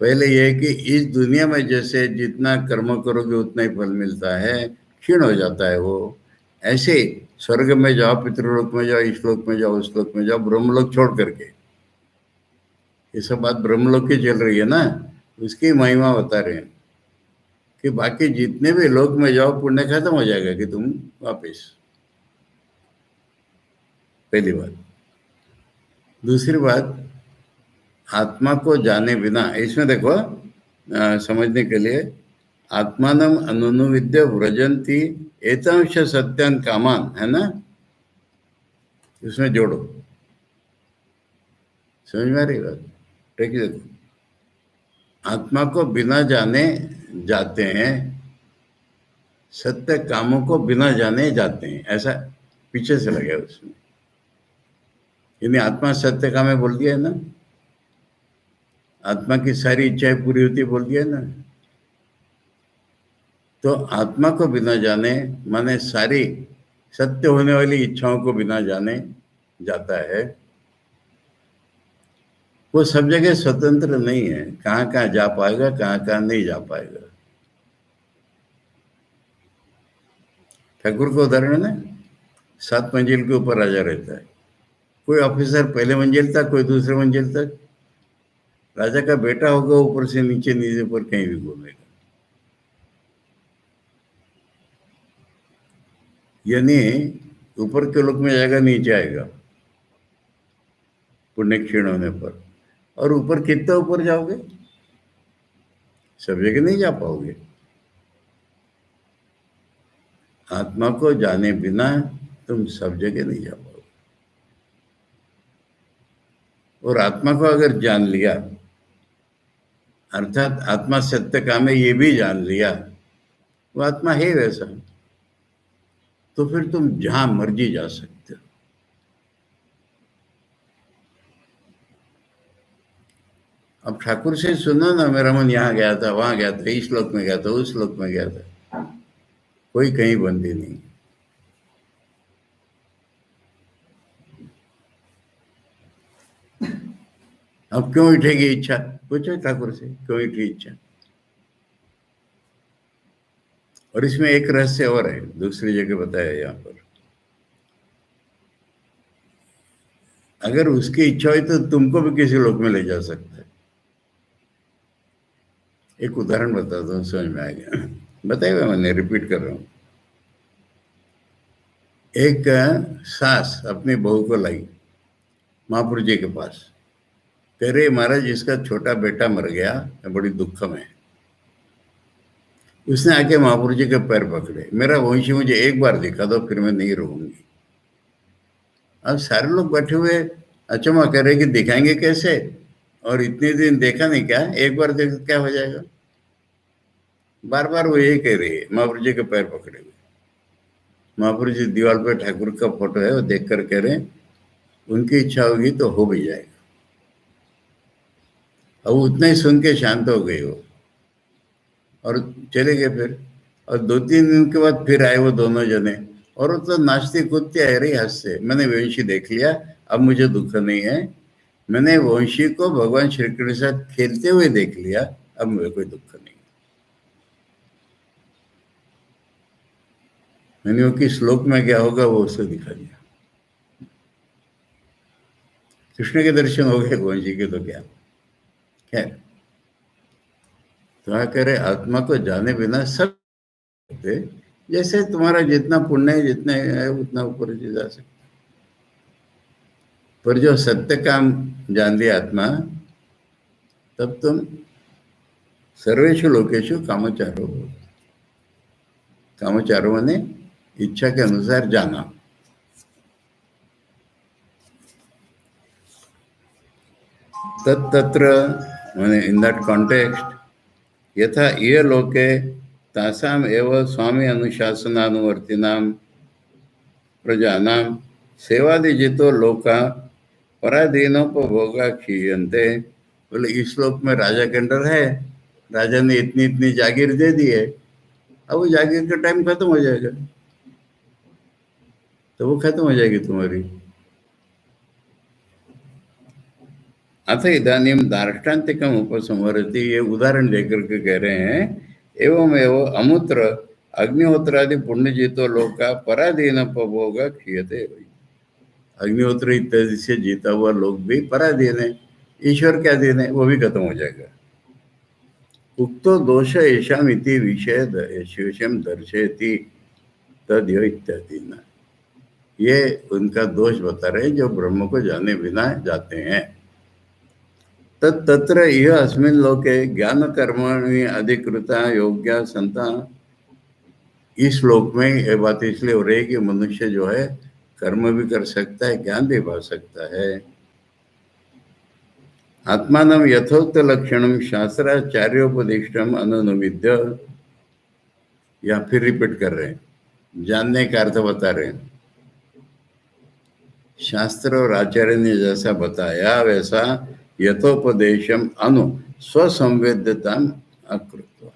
Speaker 1: पहले यह है कि इस दुनिया में जैसे जितना कर्म करोगे उतना ही फल मिलता है, क्षीण हो जाता है वो, ऐसे स्वर्ग में जाओ, पितृलोक में जाओ, इस लोक में जाओ, उस लोक में जाओ, ब्रह्मलोक छोड़ करके। ये सब बात ब्रह्मलोक की चल रही है ना, उसकी महिमा बता रहे हैं कि बाकी जितने भी लोक में जाओ पुण्य खत्म हो जाएगा कि तुम वापिस। पहली बात। दूसरी बात, आत्मा को जाने बिना, इसमें देखो समझने के लिए, आत्मानम अनुविद्य व्रजन्ति एतांश सत्यान कामान, है ना, उसमें जोड़ो। समझ में आ रही बात? ठीक है। आत्मा को बिना जाने जाते हैं, सत्य कामों को बिना जाने जाते हैं, ऐसा पीछे से लगे उसमें। यानी आत्मा सत्य काम है बोल दिया है ना, आत्मा की सारी इच्छाएं पूरी होती बोल दिया है ना। तो आत्मा को बिना जाने माने सारी सत्य होने वाली इच्छाओं को बिना जाने जाता है। वो सब जगह स्वतंत्र नहीं है, कहाँ कहाँ जा पाएगा, कहाँ कहाँ नहीं जा पाएगा। ठाकुर का उदाहरण है ना, 7 मंजिल के ऊपर राजा रहता है, कोई ऑफिसर पहले मंजिल तक, कोई दूसरे मंजिल तक। राजा का बेटा होगा ऊपर से नीचे, नीचे पर कहीं भी घूमेगा। यानी ऊपर के लोक में जाएगा, नीचे आएगा पुण्य क्षीण होने पर। और ऊपर कितना ऊपर जाओगे, सब जगह नहीं जा पाओगे। आत्मा को जाने बिना तुम सब जगह नहीं जा पाओगे। और आत्मा को अगर जान लिया, अर्थात आत्मा सत्य काम है ये भी जान लिया, वो आत्मा है वैसा, तो फिर तुम जहां मर्जी जा सकते हो। अब ठाकुर से सुनो ना, मेरा मन यहाँ गया था, वहां गया था, इस लोक में गया था, उस लोक में गया था, कोई कहीं बंदी नहीं। अब क्यों उठेगी इच्छा, पूछो ठाकुर से, क्यों उठी इच्छा। और इसमें एक रहस्य और है, दूसरी जगह बताया यहाँ पर। अगर उसकी इच्छा हुई तो तुमको भी किसी लोक में ले जा सकता है। एक उदाहरण बताता हूँ, समझ में आ गया, बताया हुआ मैंने, रिपीट कर रहा हूँ। एक सास अपनी बहू को लाई महापुर जी के पास, कह रहे महाराज इसका छोटा बेटा मर गया, मैं बड़ी दुख में। उसने आके महापुर जी के पैर पकड़े, मेरा वंशी मुझे एक बार दिखा दो, फिर मैं नहीं रहूंगी। अब सारे लोग बैठे हुए अचंभा कर रहे कि दिखाएंगे कैसे, और इतने दिन देखा नहीं क्या, एक बार देख क्या हो जाएगा। बार बार वो यही कह रही है, महापुर जी के पैर पकड़े हुए। महापुर जी दीवार पे ठाकुर का फोटो है, वो देख कर कह रहे उनकी इच्छा होगी तो हो भी जाएगा। अब उतना ही सुन के शांत हो गई वो और चले गए फिर। और 2-3 दिन के बाद फिर आए वो दोनों जने, और वो तो नाचते कूदते आ रही हंसते, मैंने वंशी देख लिया, अब मुझे दुख नहीं है। मैंने वंशी को भगवान श्री कृष्ण के साथ खेलते हुए देख लिया, अब मुझे कोई दुख नहीं। मैंने वो कि श्लोक में क्या होगा वो उसको दिखा दिया। कृष्ण के दर्शन हो गए, वंशी के तो क्या। खैर, तो कह रहे आत्मा को जाने बिना सब, जैसे तुम्हारा जितना पुण्य है, जितना है उतना ऊपर जा सकते। पर जो सत्य काम जान लिया आत्मा, तब तुम सर्वेषु लोकेषु कामचारो हो। कामचारो माने इच्छा के अनुसार जाना। तत्र माने इन दैट कॉन्टेक्स्ट यथा ये लोके तासाम एव स्वामी अनुशासनानुवर्तिनाम प्रजानाम सेवादिजितो लोका पराधीनोपभोगा क्षीयन्ते। बोले इस श्लोक में राजा के अंडर है, राजा ने इतनी इतनी जागीर दे दी है, अब वो जागीर का टाइम खत्म हो जाएगा तो वो खत्म हो जाएगी तुम्हारी। अथ इदानीं दार्ष्टान्तिकम उपसंहरति, ये उदाहरण देकर के कह रहे हैं एवं एवं अमुत्र अग्निहोत्रादि पुण्यजीतो लोक का पराधीनोपभोग क्षीयते। अग्निहोत्र इत्यादि से जीता हुआ लोग भी पराधीन है, ईश्वर क्या धीन है, वो भी खत्म हो जाएगा। उक्तो दोष येषाम इति विषयम दर्शयति तद्यो इत्यादि न, ये उनका दोष बता रहे जो ब्रह्म को जाने बिना जाते हैं। तत्र यह अस्मिन् लोके ज्ञान कर्मणि अधिकृता योग्या संता, इस श्लोक में ये बात इसलिए हो रही है कि मनुष्य जो है कर्म भी कर सकता है, ज्ञान भी पा सकता है। आत्मानं यथोक्त लक्षणम शास्त्राचार्योपदिष्टम अननुविद्य, या फिर रिपीट कर रहे हैं, जानने का अर्थ बता रहे हैं। शास्त्र और आचार्य ने जैसा बताया वैसा यथोपदेशम अनु स्वसंवेद्यता अकृत्वा,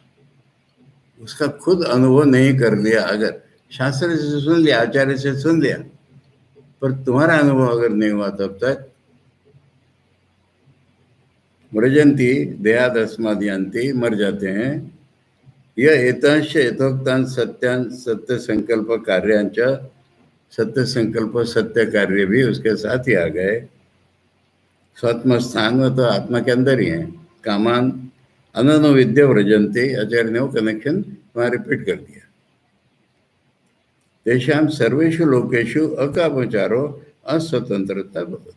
Speaker 1: उसका खुद अनुभव नहीं कर लिया, अगर शास्त्र से सुन लिया, आचार्य से सुन लिया, पर तुम्हारा अनुभव अगर नहीं हुआ तब तक व्रजंती देहादस्माद्यांति, मर जाते हैं। यह एतांश यथोक्तान सत्यान सत्य संकल्प कार्यांच, सत्य संकल्प सत्य कार्य भी उसके साथ ही आ गए। स्वात्म स्थान में तो आत्मा के अंदर ही है। कामान अननुविद्य व्रजंते, आचार्य ने वो कनेक्शन वहाँ रिपीट कर दिया। तेषाम सर्वेषु लोकेषु अकामचारो अस्वतंत्रता भवति,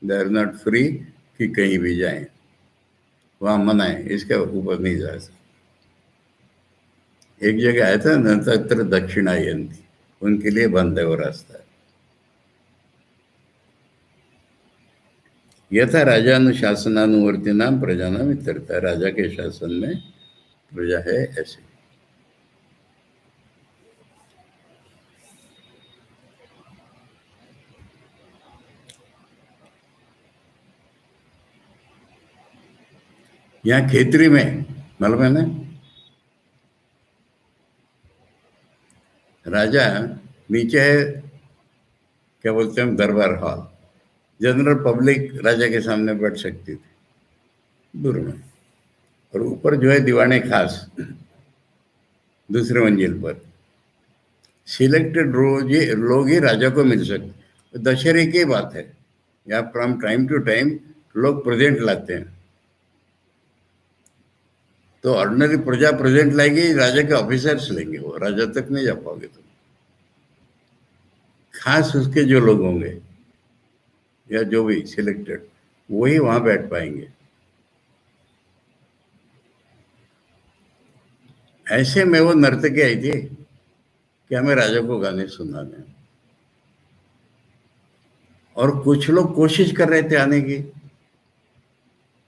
Speaker 1: दे आर नॉट फ्री कि कहीं भी जाएं, वहाँ मना है, इसके ऊपर नहीं जा सकते। एक जगह आया था न तत्र दक्षिणायन्ति, उनके लिए बंद है वो रास्ता। यथा राजानुशासनानुवर्तिनाम प्रजानाम इत्यर्थ, राजा के शासन में प्रजा है ऐसे। यहाँ खेतरी में मालूम है ना, राजा नीचे है, क्या बोलते हैं, दरबार हॉल, जनरल पब्लिक राजा के सामने बैठ सकती थी दूर में, और ऊपर जो है दीवाने खास दूसरे मंजिल पर सिलेक्टेड लोग ही राजा को मिल सकते। दशहरे की बात है, यहाँ फ्रॉम टाइम टू टाइम लोग प्रेजेंट लाते हैं, तो ऑर्डिनरी प्रजा प्रेजेंट लाएगी, राजा के ऑफिसर्स लेंगे, वो राजा तक नहीं जा पाओगे तुम। खास उसके जो लोग होंगे या जो भी सिलेक्टेड, वही वहां बैठ पाएंगे। ऐसे में वो नर्तकी आई थी कि हमें राजा को गाने सुनाने, और कुछ लोग कोशिश कर रहे थे आने की,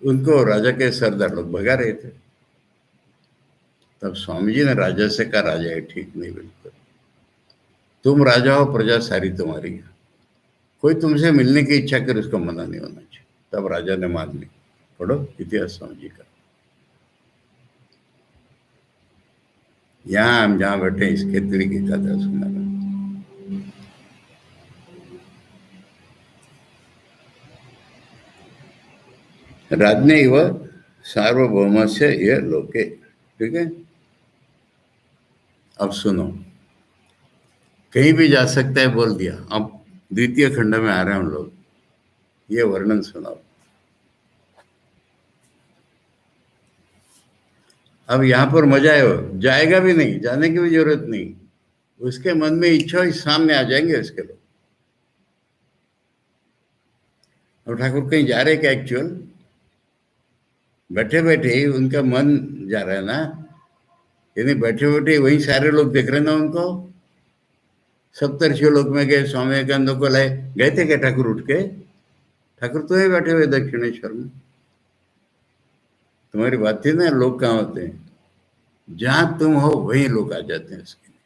Speaker 1: उनको राजा के सरदार लोग भगा रहे थे। तब स्वामी जी ने राजा से कहा, राजा ये ठीक नहीं, बिल्कुल तुम राजा हो, प्रजा सारी तुम्हारी है, कोई तुमसे मिलने की इच्छा करे उसको मना नहीं होना चाहिए। तब राजा ने मान ली। पढ़ो इतिहास स्वामी जी का, यहाँ हम जहाँ बैठे इस खेतरी की कथा सुना रहे। राज्ञ इव सार्वभौम से यह लोके, ठीक है। अब सुनो, कहीं भी जा सकता है बोल दिया। अब द्वितीय खंड में आ रहे हैं हम लोग, ये वर्णन सुनाओ। अब यहाँ पर मजा है, जाएगा भी नहीं, जाने की भी जरूरत नहीं, उसके मन में इच्छा ही सामने आ जाएंगे उसके लोग। अब ठाकुर कहीं जा रहे क्या एक्चुअल, बैठे बैठे ही उनका मन जा रहा है ना, यानी बैठे बैठे वही सारे लोग देख रहे ना उनको। सप्तर्षि लोक में गए, स्वामी विवेकानंद को लाए, गए थे क्या ठाकुर उठ के? ठाकुर तो ही बैठे हुए दक्षिणेश्वर में। तुम्हारी बात थी ना, लोग कहाँ होते हैं? जहां तुम हो वहीं लोग आ जाते हैं उसके लिए।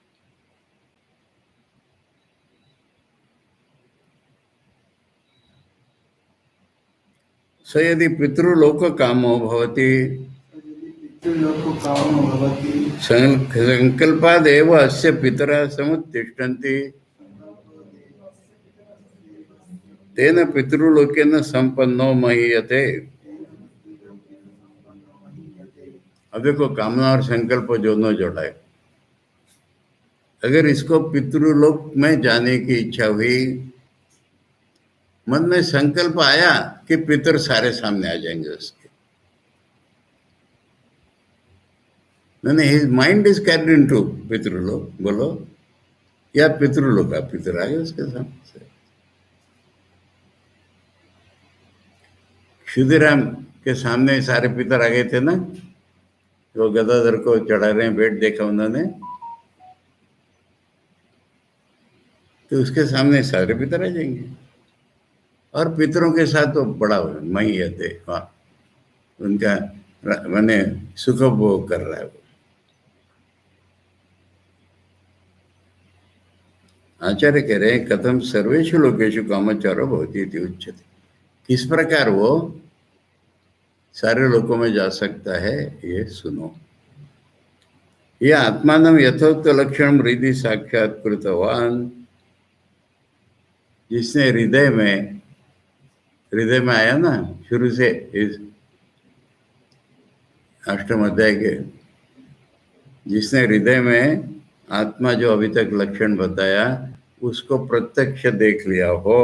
Speaker 1: स यदि पितृलोक कामो भवति संकल्पादेव अस्य पितरः समुत्तिष्ठन्ति तेन पितृलोकेन संपन्नो महीयते। अब देखो, कामना और संकल्प दोनों जोड़ा है। अगर इसको पितृलोक में जाने की इच्छा हुई, मन में संकल्प आया कि पितर सारे सामने आ जाएंगे उसके, नहीं, his mind is carried into पितृलोक, बोलो, या पितृलोक, पितर आ गए उसके सामने। क्षुदिराम के सामने सारे पितर आ गए थे ना, वो गदाधर को चढ़ा रहे हैं, भेंट देखा उन्होंने, तो उसके सामने सारे पितर आ जाएंगे। और पितरों के साथ तो बड़ा महीयत है, वहाँ उनका मैंने सुख भोग कर रहा है वो। आचार्य कह रहे हैं, कथम सर्वेषु लोकेषु कामचारो भवति इति उच्यते। किस प्रकार वो सारे लोकों में जा सकता है, ये सुनो। यह आत्मानं यथोक्त लक्षण हृदय साक्षात्कृतवान, जिसने हृदय में आया ना शुरू से, इस अष्टम अध्याय के, जिसने हृदय में आत्मा जो अभी तक लक्षण बताया उसको प्रत्यक्ष देख लिया हो,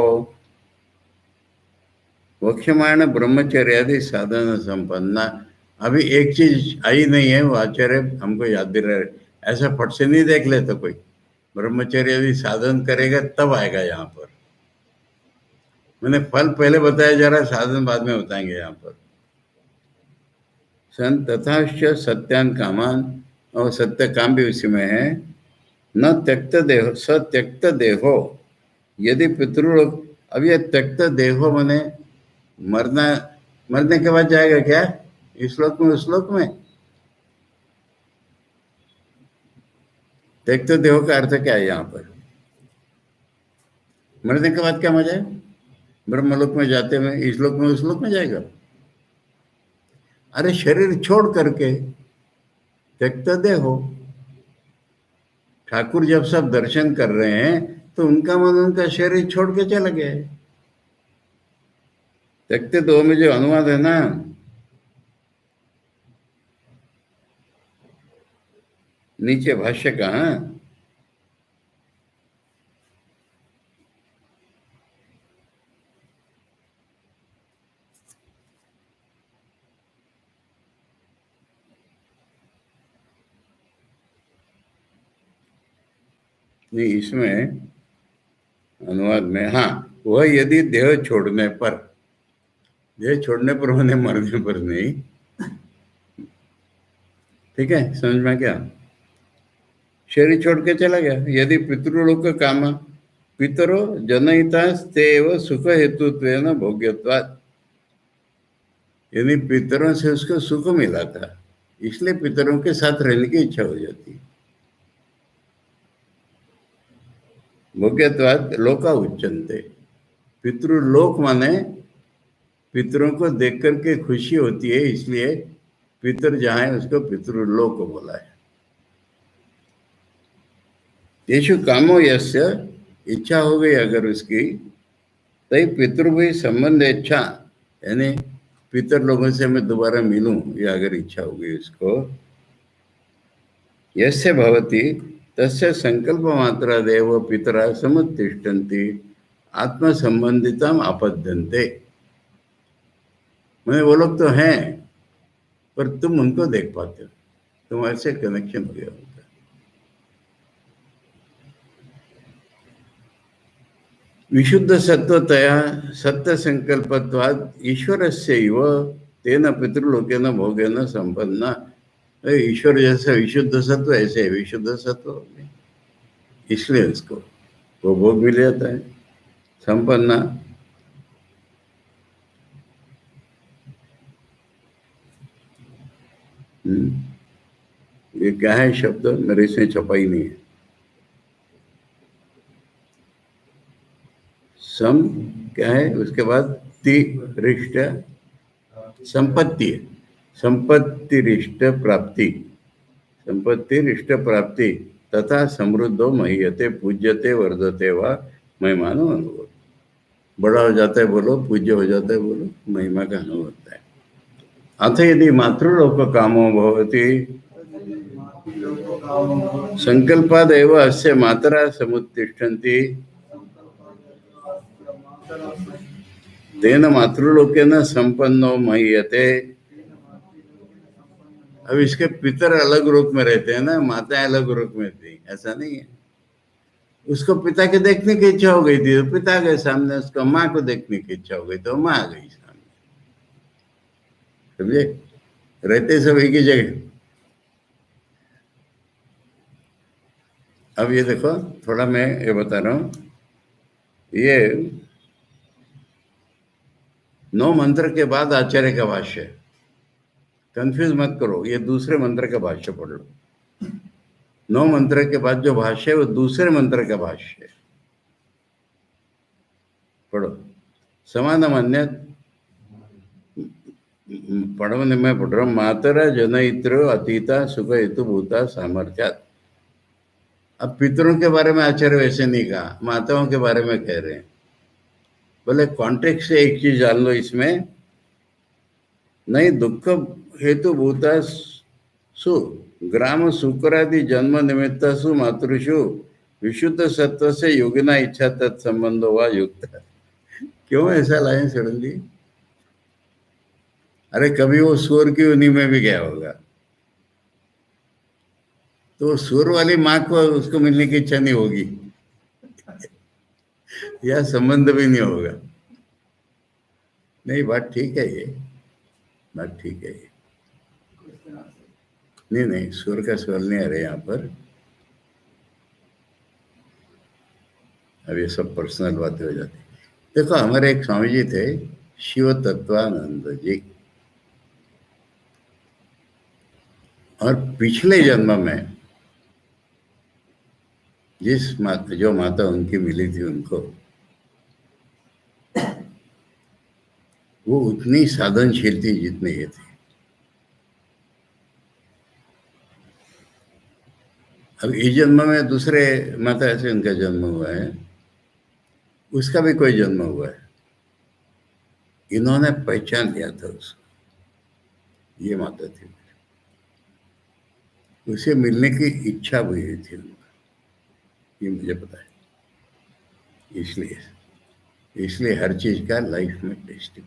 Speaker 1: वक्ष्यमाण ब्रह्मचर्यादि साधन संपन्ना। अभी एक चीज आई नहीं है, वो आचार्य हमको याद दिला रहे, ऐसा फट से नहीं देख लेता कोई। ब्रह्मचर्यादि साधन करेगा तब आएगा यहाँ पर। मैंने फल पहले बताया जा रहा, साधन बाद में बताएंगे यहाँ पर। सन तथाश्च सत्यान कामान, और सत्य काम भी उसी में है। न त्यक्त देहो स त्यक्त देहो यदि पितृलोक। अब ये त्यक्त देहो माने मरने के बाद जाएगा क्या, इस लोक में उस लोक में? त्यक्त देहो का अर्थ क्या है यहाँ पर? मरने के बाद क्या मजा है? ब्रह्मलोक में जाते में इस लोक में उस लोक में जाएगा? अरे शरीर छोड़ करके त्यक्त देहो। ठाकुर जब सब दर्शन कर रहे हैं तो उनका मन उनका शरीर छोड़ के चला गया है। त्यक्त देहो में जो अनुवाद है ना, नीचे भाष्य का, नहीं इसमें अनुवाद में, हाँ, वह यदि देह छोड़ने पर, देह छोड़ने पर होने, मरने पर नहीं, ठीक है, समझ में क्या? शरीर छोड़ के चला गया। यदि पितृलोक काम पितरो जनहितास्तेव सुख हेतुत्वेन भोग्यत्वात्, यानी पितरों से उसको सुख मिला था, इसलिए पितरों के साथ रहने की इच्छा हो जाती है। भोग्यत्वात् लोका उच्चन्ते, पितृलोक माने पितरों को देख करके खुशी होती है, इसलिए पितर जहाँ है उसको पितृलोक बोला है। येषु कामो यस्य, इच्छा हो गई अगर उसकी, तई पितृभि संबंध इच्छा, यानी पितर लोगों से मैं दोबारा मिलूं, ये अगर इच्छा हो गई उसको, यस्य भवति तस्य संकल्प मात्रा देव पितरा समुत्तिष्ठन्ति आत्म संबंधितम आपद्यन्ते। मैंने वो लोग तो हैं पर तुम उनको देख पाते हो, तुम्हारे से कनेक्शन हो गया होता है। विशुद्ध सत्वतया सत्य संकल्पत्वाद ईश्वरस्यैव तेन पितृलोकेन भोगेन संपन्ना। ईश्वर जैसे विशुद्ध सत्व ऐसे विशुद्ध सत्व हो गए, इसलिए उसको वो भोग मिल जाता है संपन्ना। ये क्या है शब्द, मेरे इसमें छपा ही नहीं है। सम क्या है, उसके बाद ति रिष्ट संपत्ति, संपत्ति रिष्ट प्राप्ति, संपत्ति रिष्ट प्राप्ति तथा समृद्धो मह्यते पूज्यते वर्धते वा महिमानो अनुभव। बड़ा हो जाता है बोलो, पूज्य हो जाता है बोलो, महिमा का अनुभव होता है। अथ यदि मातृलोक कामो भवति संकल्पादेव अस्य मातरा समुत्तिष्ठन्ति तेन मातृलोकेन संपन्नो मह्यते। अब इसके पितर अलग रूप में रहते हैं ना, माताएं अलग रूप में थी, ऐसा नहीं है। उसको पिता के देखने की इच्छा हो गई थी तो पिता गए सामने, उसको माँ को देखने की इच्छा हो गई तो माँ आ गई सामने, समझे? रहते सब एक ही जगह। अब ये देखो, थोड़ा मैं ये बता रहा हूँ, ये 9 मंत्र के बाद आचार्य का भाष्य, कंफ्यूज मत करो, ये दूसरे मंत्र का भाष्य पढ़ लो। 9 मंत्र के बाद जो भाष्य है वो दूसरे मंत्र का भाष्य है, पढ़ो। समान अन्य पढ़ो, मैं पढ़ रहा हूँ। मातरा जनयित्र अतीता सुख हेतु भूता सामर्थ्यात। अब पितरों के बारे में आचार्य वैसे नहीं कहा, माताओं के बारे में कह रहे हैं। बोले कॉन्टेक्स्ट से एक चीज जान लो इसमें, नहीं दुख हेतु भूता सु ग्राम शुक्रादि जन्म निमित्त सु मातृषु विशुद्ध सत्व से योगिना इच्छा तत्संबंध हुआ युक्त। क्यों ऐसा लाए सडनली? अरे कभी वो सूर की उन्हीं में भी गया होगा, तो सूर वाली माँ को उसको मिलने की इच्छा नहीं होगी या संबंध भी नहीं होगा। नहीं, बात ठीक है ये, बात ठीक है ये। नहीं नहीं, सूर का सवाल नहीं आ रहा यहाँ पर। अब ये सब पर्सनल बातें हो जाती। देखो, हमारे एक स्वामी जी थे, शिव तत्वानंद जी, और पिछले जन्म में जिस माता, जो माता उनकी मिली थी उनको, वो उतनी साधनशील थी जितने ये थे। अब इस जन्म में दूसरे माता से उनका जन्म हुआ है, उसका भी कोई जन्म हुआ है, इन्होंने पहचान लिया था उसको, ये माता थी, उसे मिलने की इच्छा हुई थी उनका, ये मुझे पता है। इसलिए हर चीज का लाइफ में टेस्टिंग।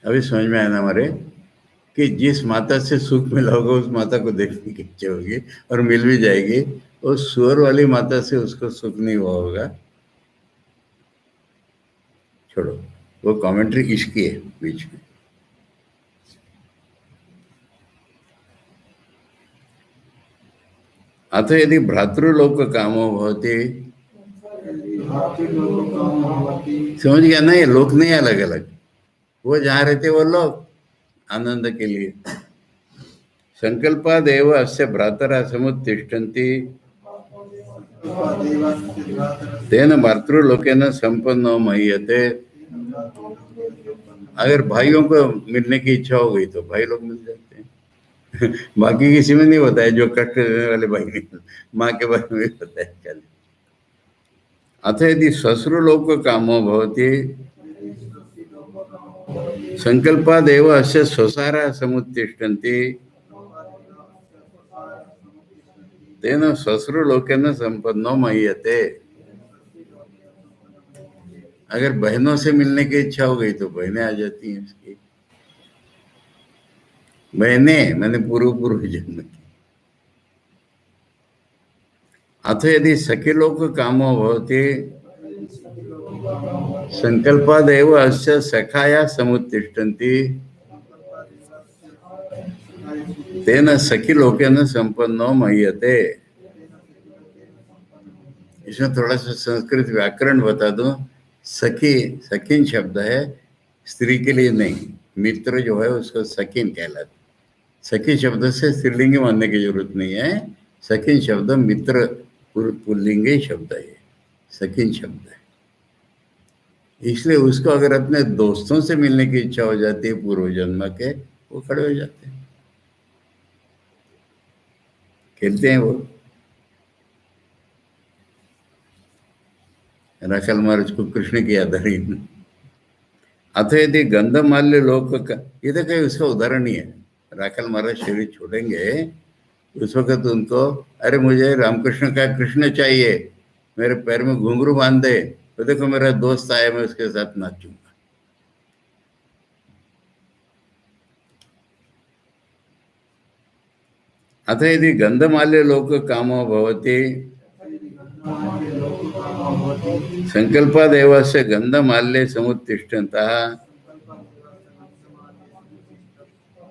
Speaker 1: अभी समझ में आया ना हमारे, कि जिस माता से सुख मिला होगा उस माता को देखने की इच्छा होगी और मिल भी जाएगी, और सुअर वाली माता से उसको सुख नहीं हुआ होगा। छोड़ो, वो कमेंट्री इसकी है बीच में। अथ यदि भ्रातृलोक कामो भवति, समझ गया ना? ये लोक नहीं अलग अलग, वो जहाँ रहते वो लोग आनंद के लिए। संकल्पादेव अस्य भ्रातरा समुत्तिष्ठन्ति तेन मातृलोकेन संपन्नो मह्यते। अगर भाइयों को मिलने की इच्छा हो गई तो भाई लोग मिल जाते हैं बाकी किसी में नहीं होता है, जो कष्ट देने वाले भाई नहीं, माँ के बारे में होता है खाली। अथ यदि श्वश्रुलोक कामो भवति संकल्पादेव अस्य स्वसारा समुत्तिष्ठन्ति तेन श्वश्रुलोकेन संपन्नो मह्यते। अगर बहनों से मिलने की इच्छा हो गई तो बहनें आ जाती हैं उसकी, बहनें मैंने पूर्व जन्म की। अथ यदि सखी लोक कामो भवति संकल्पादेव अस्य सखाया समुत्तिष्ठन्ति तेन सखी लोकेन संपन्नो मह्यते। इसमें थोड़ा सा संस्कृत व्याकरण बता दूं। सखी, सखीन शब्द है, स्त्री के लिए नहीं। मित्र जो है उसको सखीन कहलाता। सखी शब्द से स्त्रीलिंग मानने की जरूरत नहीं है। सखीन शब्द मित्र पुल्लिंगी शब्द है, सखीन शब्द है। इसलिए उसको अगर अपने दोस्तों से मिलने की इच्छा हो जाती है पूर्व जन्म के, वो खड़े हो जाते हैं, खेलते हैं वो। राखाल महाराज को कृष्ण की याद आ रही। अथ यदि गंधमाल्य लोक का, ये तो कहीं उसका उदाहरण ही है। राखाल महाराज शरीर छोड़ेंगे उस वक्त उनको, अरे मुझे रामकृष्ण का कृष्ण चाहिए, मेरे पैर में घुंघरू बांध दे, तो देखो मेरा दोस्त आया, मैं उसके साथ नाचूंगा। अथ यदि गंधमाल्य लोक कामो भवति संकल्पादेवस्य गंधमाल्ये समुत्तिष्ठन्तः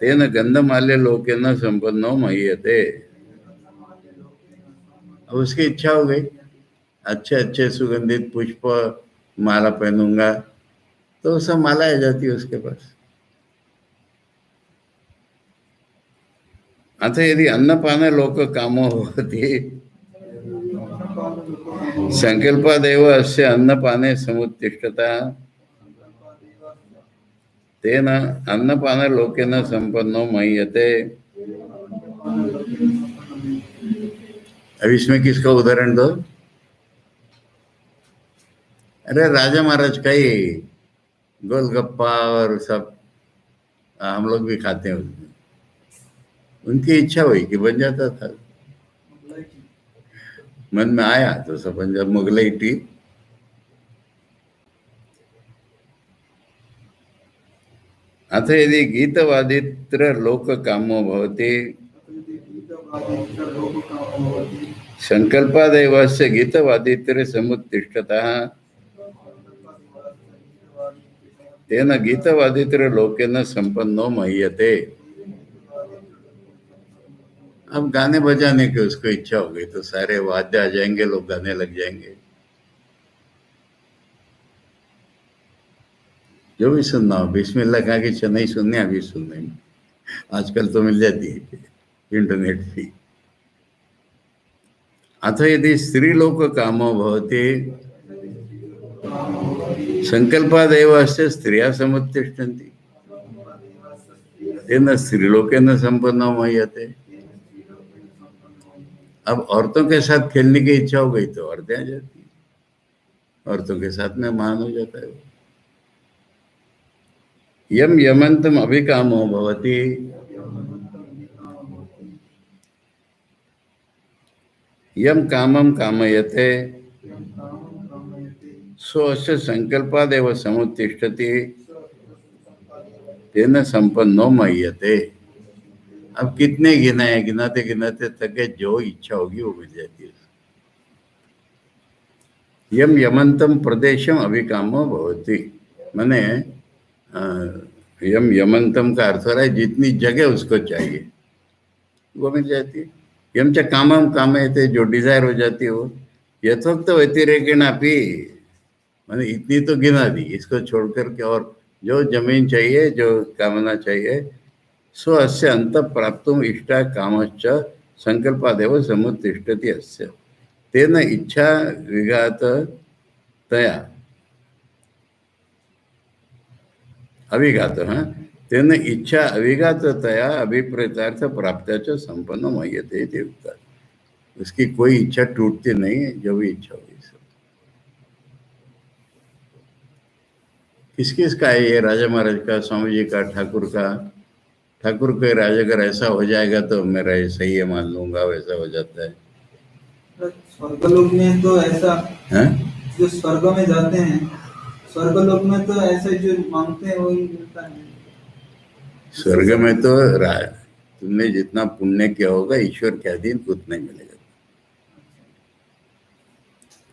Speaker 1: तेन गंधमाल्य लोकेन संपन्नो मह्यते। अब उसकी इच्छा हो गई, अच्छे अच्छे सुगंधित पुष्प माला पहनूंगा, तो सब माला आ जाती है उसके पास। अतः यदि अन्नपान लोक कामो होती संकल्पादेव अस्य अन्नपाने समुत्तिष्ठता तेन अन्नपान लोकेन संपन्नो मह्यते। अब इसमें किसका उदाहरण दो? अरे राजा महाराज का ही गोलगप्पा और सब हम लोग भी खाते हैं उसमें। उनकी इच्छा हुई कि बन जाता था, मन में आया तो सब बन जाता मुगलई टी। अथ यदि गीतवादित्र लोक कामो भवति संकल्पादेवस्य गीतवादित्र समुत्तिष्ठतः तेन गीतवादित्र लोकेन संपन्नो मह्यते। अब गाने बजाने की उसको इच्छा हो गई तो सारे वाद्य आ जाएंगे, लोग गाने लग जाएंगे। जो भी सुनना हो, बिस्मिल्लाह कहा कि नहीं सुनने, अभी सुनने में आजकल तो मिल जाती है इंटरनेट पे। अथ यदि स्त्रीलोक कामो भवति संकल्पादेवस्य स्त्रियः समुत्तिष्ठन्ति तेन स्त्रीलोकेन संपन्नो मह्यते। अब औरतों के साथ खेलने की इच्छा हो गई तो औरतें आ जाती हैं, औरतों के साथ में महान हो जाता है वो। यम यमंतम अभिकामो भवति यम कामम कामयते सो अस्य संकल्पादेव समुत्तिष्ठति तेन संपन्नो मह्यते। अब कितने गिनाए, गिनाते गिनाते थके, जो इच्छा होगी वो मिल जाती है। यम यमंतम प्रदेशम अभिकामो भवति, माने यम यमंतम का अर्थ हो रहा है जितनी जगह उसको चाहिए वो मिल जाती है। यम च कामम कामयते, जो डिजायर हो जाती है वो। यथोक्त व्यतिरेकेणापि, मैंने इतनी तो गिना दी, इसको छोड़कर के और जो जमीन चाहिए, जो कामना चाहिए, सो अस्य अंत प्राप्तुम इष्टा कामश्च संकल्पादेव समुत्तिष्ठति अस्य तेन इच्छा विघात तया अभिघात, हाँ, तेन इच्छा अभिघात तया अभिप्रेतार्थ प्राप्त्या संपन्न मह्यते देवता। उसकी कोई इच्छा टूटती नहीं है, जो भी इच्छा हुई सब। किस किस का है ये? राजा महाराज का, स्वामी जी का, ठाकुर का। ठाकुर के राज अगर ऐसा हो जाएगा तो मेरा ये सही है मान लूंगा, वैसा हो जाता है।
Speaker 2: स्वर्गलोक में तो ऐसा है, जो स्वर्ग में जाते हैं, स्वर्गलोक में तो ऐसे जो मांगते हैं वही मिलता है।
Speaker 1: स्वर्ग में तो तुमने जितना पुण्य किया होगा ईश्वर के अधीन उतना ही मिलेगा।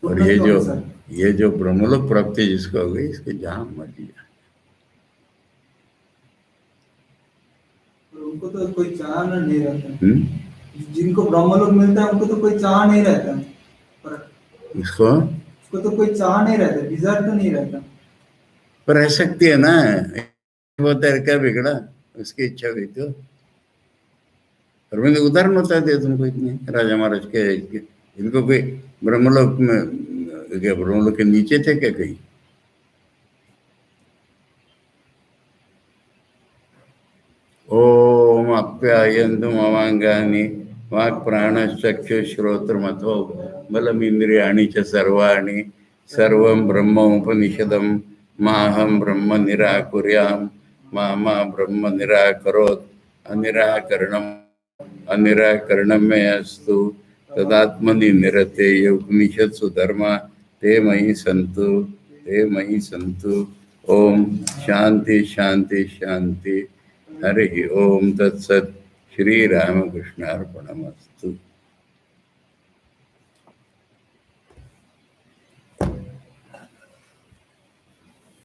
Speaker 1: और ये जो ये जो ब्रह्मलोक प्राप्ति जिसको हो गई, इसके जहां मर्जी जाए।
Speaker 2: उनको तो कोई चाह नहीं रहता। जिनको ब्रह्मलोक मिलता है उनको तो कोई चाह नहीं रहता, पर उसको तो कोई चाह नहीं रहता, डिजायर तो नहीं रहता।
Speaker 1: पर रह सकती है ना, वो तेरे क्या बिगड़ा, उसकी इच्छा हुई तो। और मैंने उदाहरण बता दिया तुमको इतने, राजा महाराज के इनको कोई ब्रह्मलोक में, क्या ब्रह्मलोक के नीचे थे क्या कहीं? ओम आप्यायन्तु ममांगानि वाक् प्राणश्चक्षुश्रोत्रमथो बलम् इंद्रियाणि च सर्वाणि सर्वं ब्रह्म उपनिषदं माहं ब्रह्म निराकुर्याम् मा ब्रह्म निराकरोत् अनिराकरणं मे अस्तु तदात्मनि निरतेय उपनिषत्सु धर्मा ते मयि सन्तु। ओम शांति शांति शांति। हरि ओम तत्सत। श्री रामकृष्णार्पणमस्तु।